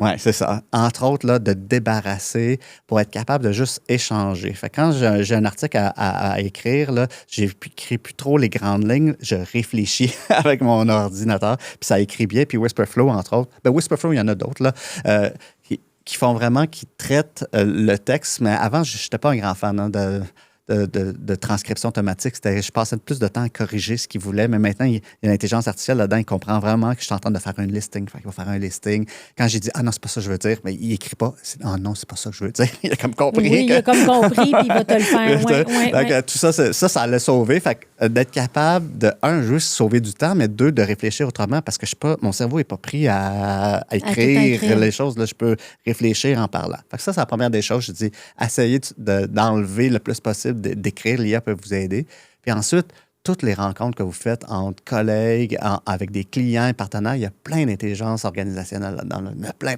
Oui, c'est ça. Entre autres, là, de débarrasser pour être capable de juste échanger. Fait que quand j'ai un article à écrire, là, j'écris plus trop les grandes lignes. Je réfléchis avec mon ordinateur, puis ça écrit bien. Puis Whisperflow, entre autres. Whisperflow, il y en a d'autres, là, qui font vraiment, qui traitent le texte. Mais avant, je n'étais pas un grand fan de transcription automatique. Je passais plus de temps à corriger ce qu'il voulait, mais maintenant, il y a l'intelligence artificielle là-dedans. Il comprend vraiment que je suis en train de faire un listing. Fait qu'il va faire un listing. Quand j'ai dit « Ah non, c'est pas ça que je veux dire », mais il écrit pas « Ah non, c'est pas ça que je veux dire ». Il a comme compris. Oui, il a comme compris, puis il va te le faire. Tout ça l'a sauvé. Fait que d'être capable de, juste sauver du temps, mais 2, de réfléchir autrement parce que mon cerveau n'est pas pris à écrire les choses. Là, je peux réfléchir en parlant. Fait que ça, c'est la première des choses. Je dis, essayez d'enlever le plus possible d'écrire, l'IA peut vous aider. Puis ensuite, toutes les rencontres que vous faites entre collègues, avec des clients et partenaires, il y a plein d'intelligence organisationnelle là-dedans. Il y en a plein.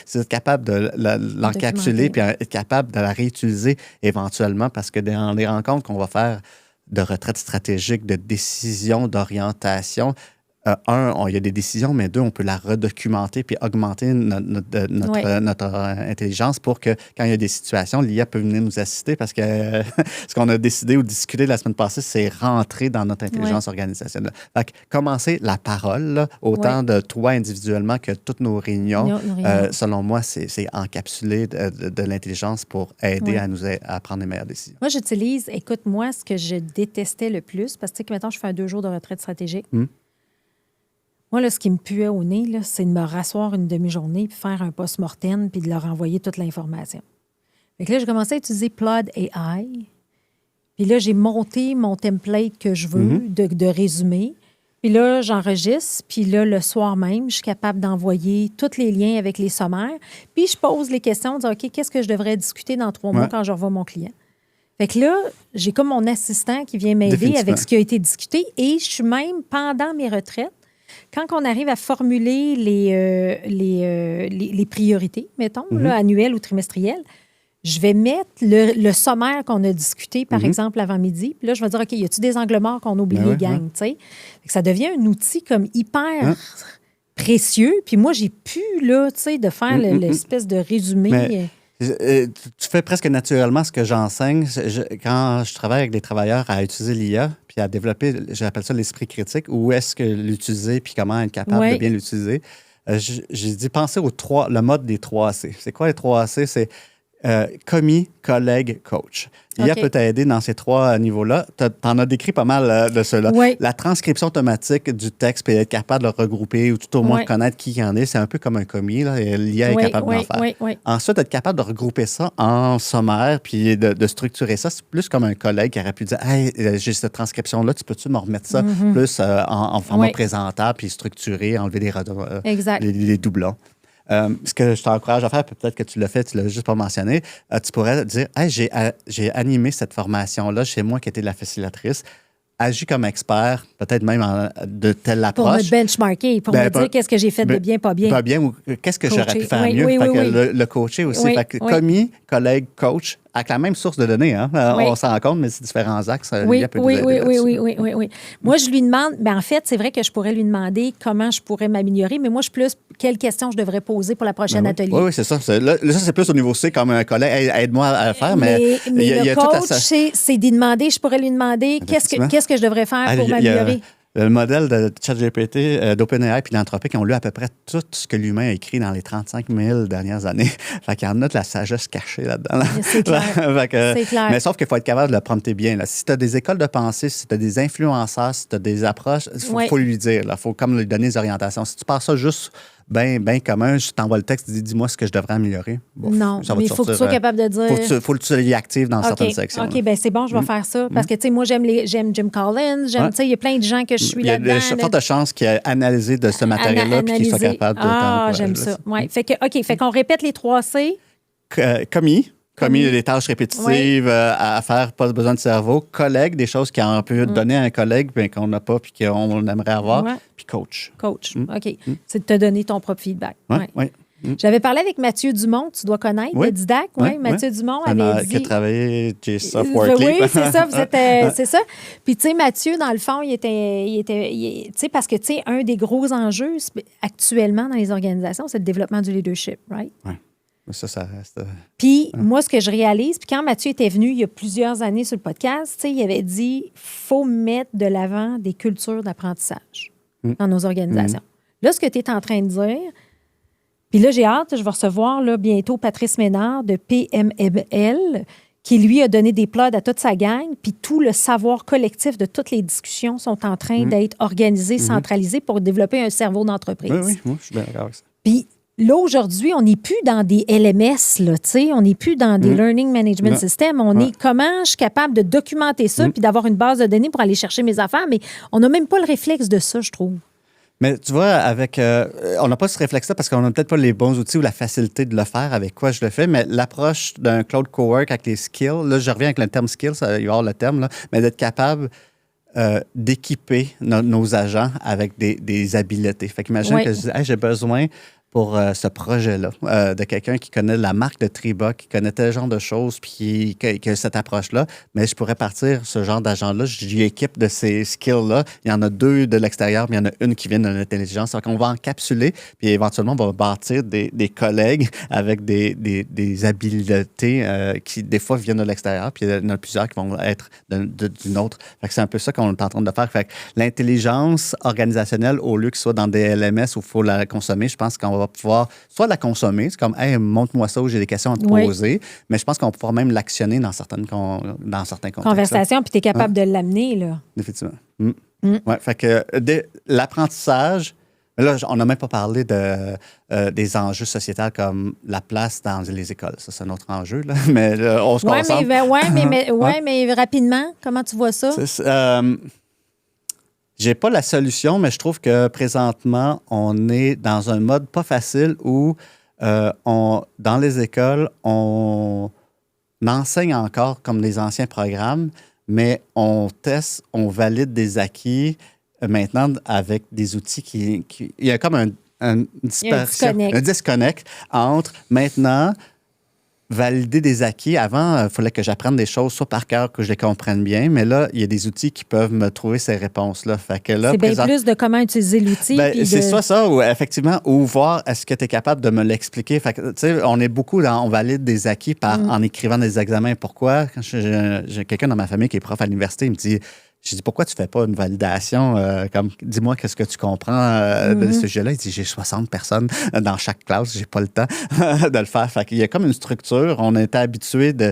Si vous êtes capable de l'encapsuler puis être capable de la réutiliser éventuellement, parce que dans les rencontres qu'on va faire de retraite stratégique, de décision, d'orientation, il y a des décisions, mais 2, on peut la redocumenter puis augmenter notre intelligence pour que, quand il y a des situations, l'IA peut venir nous assister parce que ce qu'on a décidé ou discuté la semaine passée, c'est rentrer dans notre intelligence organisationnelle. Fait que commencer la parole, là, autant de toi individuellement que toutes nos réunions, selon moi, c'est encapsuler de l'intelligence pour aider à prendre les meilleures décisions. Moi, j'utilise, écoute-moi, ce que je détestais le plus, parce que, tu sais, maintenant, je fais 2 jours de retraite stratégique. Moi, là, ce qui me puait au nez, là, c'est de me rasseoir une demi-journée puis faire un post-mortem puis de leur envoyer toute l'information. Fait que là, j'ai commencé à utiliser Plod AI. Puis là, j'ai monté mon template que je veux de résumé. Puis là, j'enregistre. Puis là, le soir même, je suis capable d'envoyer tous les liens avec les sommaires. Puis je pose les questions, dire OK, qu'est-ce que je devrais discuter dans 3 mois quand je revois mon client? Fait que là, j'ai comme mon assistant qui vient m'aider avec ce qui a été discuté et je suis même, pendant mes retraites, quand on arrive à formuler les priorités, mettons, là, annuelles ou trimestrielles, je vais mettre le sommaire qu'on a discuté, par exemple, avant midi. Puis là, je vais dire, OK, y a-t-il des angles morts qu'on a oubliés, gang? Fait que ça devient un outil comme hyper précieux. Puis moi, j'ai pu, là, tu sais, de faire l'espèce de résumé. Mais, tu fais presque naturellement ce que j'enseigne. Quand je travaille avec des travailleurs à utiliser l'IA, puis à développer, j'appelle ça l'esprit critique, où est-ce que l'utiliser, puis comment être capable de bien l'utiliser. J'ai dit, pensez le mode des 3 C. C'est quoi les 3 C? C'est commis, collègue, coach. L'IA peut t'aider dans ces 3 niveaux-là. Tu en as décrit pas mal de ceux-là. Oui. La transcription automatique du texte, puis être capable de le regrouper ou tout au moins connaître qui y en est, c'est un peu comme un commis. L'IA est capable d'en faire. Ensuite, être capable de regrouper ça en sommaire puis de structurer ça, c'est plus comme un collègue qui aurait pu dire « Hey, j'ai cette transcription-là, tu peux-tu me remettre ça plus en format présentable puis structuré, enlever les doublons? » Ce que je t'encourage à faire, peut-être que tu l'as fait, tu l'as juste pas mentionné, tu pourrais dire hey, j'ai animé cette formation-là chez moi qui était la facilitatrice. Agis comme expert, peut-être même de telle approche. Pour me benchmarker, pour me dire qu'est-ce que j'ai fait de bien, pas bien. Pas bien ou qu'est-ce que j'aurais pu faire mieux. Le coacher aussi. Fait que commis, collègue, coach, avec la même source de données. Hein? On s'en rend compte, mais c'est différents axes. Oui. Moi, je lui demande, en fait, c'est vrai que je pourrais lui demander comment je pourrais m'améliorer, mais moi, je suis plus quelles questions je devrais poser pour la prochaine atelier. Oui, c'est ça. Là, ça, c'est plus au niveau C, comme un collègue, aide-moi à le faire. Mais le coach, c'est d'y demander, je pourrais lui demander qu'est-ce que je devrais faire pour m'améliorer. Le modèle de ChatGPT, d'OpenAI puis d'Anthropic ont lu à peu près tout ce que l'humain a écrit dans les 35 000 dernières années. Fait qu'il y en a de la sagesse cachée là-dedans. Là. C'est clair. C'est clair. Mais sauf qu'il faut être capable de le prompter bien. Là. Si tu as des écoles de pensée, si tu as des influenceurs, si tu as des approches, il faut lui dire. Il faut comme lui donner des orientations. Si tu passes ça juste bien commun, je t'envoie le texte, dis-moi ce que je devrais améliorer. Non, mais il faut que tu sois capable de dire... faut que tu sois actif dans certaines sections. OK, bien c'est bon, je vais faire ça. Parce que, tu sais, moi, j'aime Jim Collins, tu sais, il y a plein de gens que je suis là-dedans. Il y a forte chance qu'il ait analysé de ce matériel-là et qu'il soit capable de... j'aime ça. Ouais. Fait qu'on répète les 3 C. Commis des tâches répétitives à faire, pas besoin de cerveau. Collègue, des choses qu'on peut donner à un collègue mais qu'on n'a pas puis qu'on aimerait avoir. Puis coach. OK. C'est de te donner ton propre feedback. Oui. J'avais parlé avec Mathieu Dumont, tu dois connaître, le Didac. Mathieu Dumont avait dit... Qui a travaillé chez Software Clip. Oui, c'est ça. C'est ça. Puis, tu sais, Mathieu, dans le fond, il était tu sais, parce que, tu sais, un des gros enjeux actuellement dans les organisations, c'est le développement du leadership, right? Oui. Ça reste... Puis, moi, ce que je réalise, puis quand Mathieu était venu il y a plusieurs années sur le podcast, tu sais, il avait dit faut mettre de l'avant des cultures d'apprentissage dans nos organisations. Là, ce que tu es en train de dire, puis là, j'ai hâte, je vais recevoir là, bientôt Patrice Ménard de PMML, qui, lui, a donné des plots à toute sa gang, puis tout le savoir collectif de toutes les discussions sont en train d'être organisés, centralisés pour développer un cerveau d'entreprise. Oui, moi, je suis bien d'accord avec ça. Puis, là, aujourd'hui, on n'est plus dans des LMS, là, tu sais, on n'est plus dans des Learning Management Systems. On est comment je suis capable de documenter ça puis d'avoir une base de données pour aller chercher mes affaires, mais on n'a même pas le réflexe de ça, je trouve. Mais tu vois, on n'a pas ce réflexe-là parce qu'on n'a peut-être pas les bons outils ou la facilité de le faire avec quoi je le fais, mais l'approche d'un cloud cowork avec les skills, là, je reviens avec le terme skills, il va y avoir le terme, là, mais d'être capable d'équiper nos agents avec des habiletés. Fait qu'imagine que je dis, hey, j'ai besoin pour ce projet-là, de quelqu'un qui connaît la marque de Triba, qui connaît tel genre de choses, puis qui a cette approche-là, mais je pourrais partir ce genre d'agent-là, j'y équipe de ces skills-là. Il y en a 2 de l'extérieur, mais il y en a une qui vient de l'intelligence. Donc, on va encapsuler, puis éventuellement, on va bâtir des collègues avec des habiletés qui, des fois, viennent de l'extérieur, puis il y en a plusieurs qui vont être d'une autre. Fait que c'est un peu ça qu'on est en train de faire. Fait que l'intelligence organisationnelle, au lieu que ce soit dans des LMS où il faut la consommer, je pense qu'on va pouvoir soit la consommer, c'est comme, hey, montre-moi ça où j'ai des questions à te poser, mais je pense qu'on va pouvoir même l'actionner dans certains contextes. Conversation, puis tu es capable de l'amener, là. Définitivement. Ouais, fait que l'apprentissage, là, on n'a même pas parlé des enjeux sociétals comme la place dans les écoles. Ça, c'est un autre enjeu, là, mais on se concentre. Mais rapidement, comment tu vois ça? J'ai pas la solution, mais je trouve que présentement, on est dans un mode pas facile où dans les écoles, enseigne encore comme les anciens programmes, mais on teste, on valide des acquis maintenant avec des outils il y a comme un disconnect entre maintenant valider des acquis. Avant, il fallait que j'apprenne des choses soit par cœur, que je les comprenne bien, mais là, il y a des outils qui peuvent me trouver ces réponses-là. Fait que là, c'est bien plus de comment utiliser l'outil. C'est soit ça, ou effectivement, ou voir est-ce que tu es capable de me l'expliquer. Fait que, tu sais, on est beaucoup on valide des acquis en écrivant des examens. Pourquoi? Quand j'ai quelqu'un dans ma famille qui est prof à l'université, il me dit... Je dis, pourquoi tu ne fais pas une validation? Dis-moi qu'est-ce que tu comprends de ce sujet-là. Il dit, j'ai 60 personnes dans chaque classe, j'ai pas le temps de le faire. Fait qu'il y a comme une structure. On était habitué de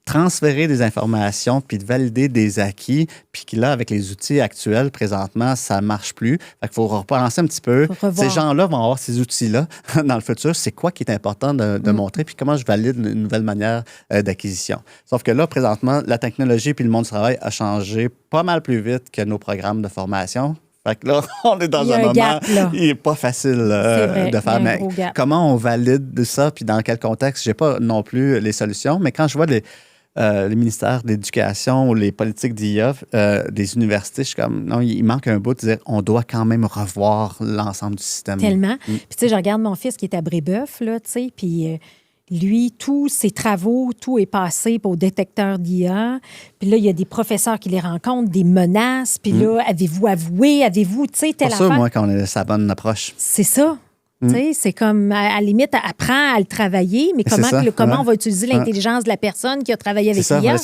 transférer des informations puis de valider des acquis, puis que là, avec les outils actuels, présentement, ça ne marche plus. Fait qu'il faut repenser un petit peu. Ces gens-là vont avoir ces outils-là dans le futur. C'est quoi qui est important de montrer, puis comment je valide une nouvelle manière d'acquisition. Sauf que là, présentement, la technologie puis le monde du travail a changé pas mal plus vite que nos programmes de formation. Fait que là, on est dans un moment gap, il n'est pas facile de faire. Mais comment on valide ça, puis dans quel contexte? Je n'ai pas non plus les solutions, mais quand je vois les ministères de l'Éducation ou les politiques d'IA des universités, je suis comme, non, il manque un bout de dire, on doit quand même revoir l'ensemble du système. Tellement. Puis, tu sais, je regarde mon fils qui est à Brébeuf, là, tu sais, puis lui, tous ses travaux, tout est passé au détecteur d'IA. Puis là, il y a des professeurs qui les rencontrent, des menaces. Puis là, avez-vous avoué, avez-vous, tu sais, telle affaire. C'est ça, moi, quand on a sa bonne approche. C'est ça. C'est comme, à la limite, apprends à le travailler, mais comment on va utiliser l'intelligence de la personne qui a travaillé avec l'IA?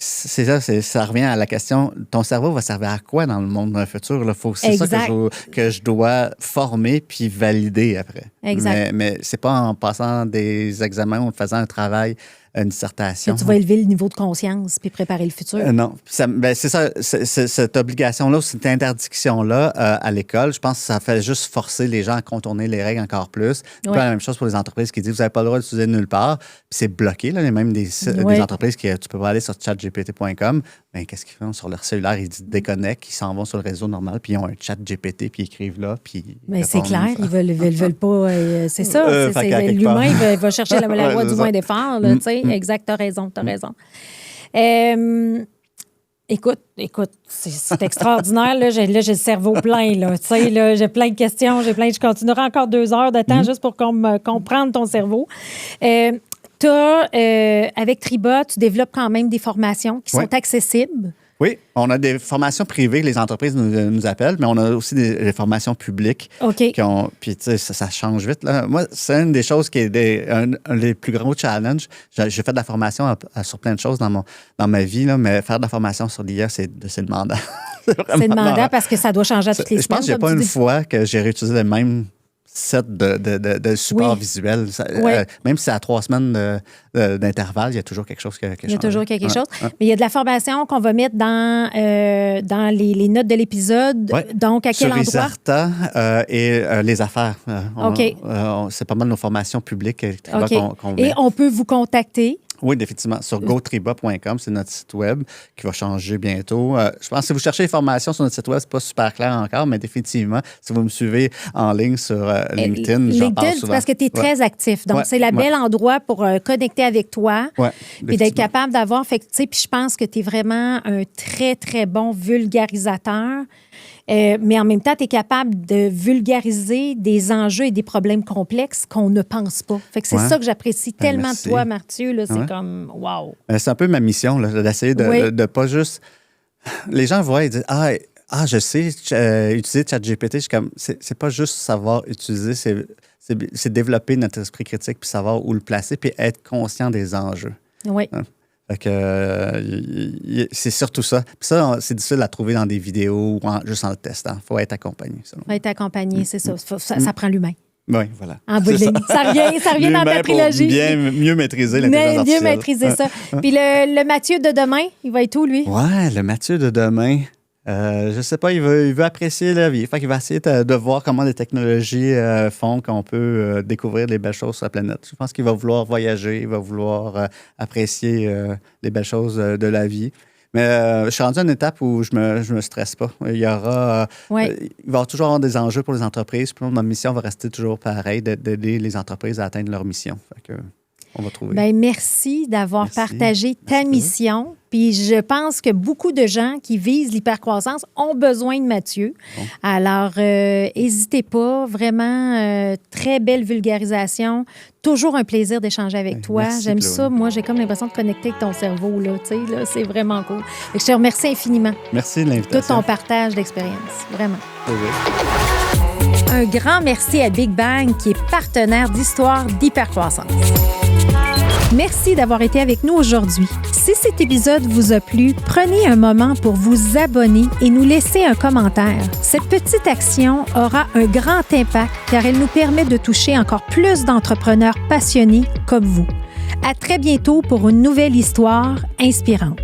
Ça revient à la question, ton cerveau va servir à quoi dans le monde futur? C'est ça que je dois former puis valider après. Exact. Mais c'est pas en passant des examens ou en faisant un travail, une dissertation. Tu vas élever le niveau de conscience puis préparer le futur. Non. C'est ça, cette obligation-là, cette interdiction-là à l'école, je pense que ça fait juste forcer les gens à contourner les règles encore plus. C'est pas la même chose pour les entreprises qui disent vous n'avez pas le droit d'utiliser nulle part. Puis c'est bloqué. Là, il y a même des entreprises qui tu peux pas aller sur chatgpt.com. Mais qu'est-ce qu'ils font sur leur cellulaire? Ils déconnectent, ils s'en vont sur le réseau normal, puis ils ont un chat GPT, puis ils écrivent là. Mais c'est clair, ils veulent pas. C'est ça. L'humain, il va chercher la loi du moins d'effort. Exact, t'as raison. Écoute, c'est extraordinaire. Là, j'ai le cerveau plein. Là, j'ai plein de questions. Je continuerai encore 2 heures de temps juste pour comprendre ton cerveau. Avec Triba, tu développes quand même des formations qui sont accessibles. Oui, on a des formations privées que les entreprises nous appellent, mais on a aussi des formations publiques. OK. Puis, tu sais, ça change vite. Là. Moi, c'est une des choses qui est un des plus gros challenges. J'ai fait de la formation sur plein de choses dans ma vie, là, mais faire de la formation sur l'IA, c'est demandant. C'est demandant parce que ça doit changer à toutes les semaines. Je pense qu'il n'y a pas une fois que j'ai réutilisé le même set de support visuel. Même si c'est à 3 semaines d'intervalle, il y a toujours quelque chose qui change. Il y a toujours quelque chose. Mais il y a de la formation qu'on va mettre dans les notes de l'épisode. Ouais. Donc, à quel endroit? Sur Iserta et les affaires. C'est pas mal nos formations publiques qu'on met. Et on peut vous contacter. Oui, définitivement. Sur gotriba.com, c'est notre site web qui va changer bientôt. Je pense que si vous cherchez les formations sur notre site web, c'est pas super clair encore, mais définitivement, si vous me suivez en ligne sur LinkedIn, j'en parle souvent. Parce que tu es très actif. Donc, c'est le bel endroit pour connecter avec toi. Puis d'être capable d'avoir... Puis je pense que tu es vraiment un très, très bon vulgarisateur. Mais en même temps, tu es capable de vulgariser des enjeux et des problèmes complexes qu'on ne pense pas. Fait que c'est ça que j'apprécie tellement de toi, Mathieu. Là, c'est comme, wow! C'est un peu ma mission, là, d'essayer de pas juste... Les gens voient et disent, je sais utiliser ChatGPT. Je suis comme, c'est pas juste savoir utiliser, c'est développer notre esprit critique puis savoir où le placer puis être conscient des enjeux. Oui. Fait c'est surtout ça. Puis ça, c'est difficile à trouver dans des vidéos ou juste en le testant. Il faut être accompagné. Il faut être accompagné, c'est ça. Ça prend l'humain. Oui, voilà. En bout de ligne. Ça revient dans ta trilogie. Mieux maîtriser l'intelligence artificielle. Mieux maîtriser ça. Puis le Mathieu de demain, il va être où, lui? Ouais, le Mathieu de demain... je sais pas, il veut apprécier la vie. Fait qu'il va essayer de voir comment les technologies font qu'on peut découvrir les belles choses sur la planète. Je pense qu'il va vouloir voyager, il va vouloir apprécier les belles choses de la vie. Mais je suis rendu à une étape où je me stresse pas. Il y aura, il va y avoir toujours avoir des enjeux pour les entreprises. Puis notre mission va rester toujours pareille, d'aider les entreprises à atteindre leur mission. Fait que... on va trouver. Bien, merci d'avoir partagé ta mission. Puis je pense que beaucoup de gens qui visent l'hypercroissance ont besoin de Mathieu. Bon. Alors, n'hésitez pas. Vraiment, très belle vulgarisation. Toujours un plaisir d'échanger avec toi. Merci, J'aime Chloé. Ça. Moi, j'ai comme l'impression de connecter avec ton cerveau. Là, c'est vraiment cool. Et je te remercie infiniment. Merci de l'invitation. Tout ton partage d'expérience. Vraiment. Oui. Un grand merci à Big Bang, qui est partenaire d'Histoire d'hypercroissance. Merci d'avoir été avec nous aujourd'hui. Si cet épisode vous a plu, prenez un moment pour vous abonner et nous laisser un commentaire. Cette petite action aura un grand impact car elle nous permet de toucher encore plus d'entrepreneurs passionnés comme vous. À très bientôt pour une nouvelle histoire inspirante.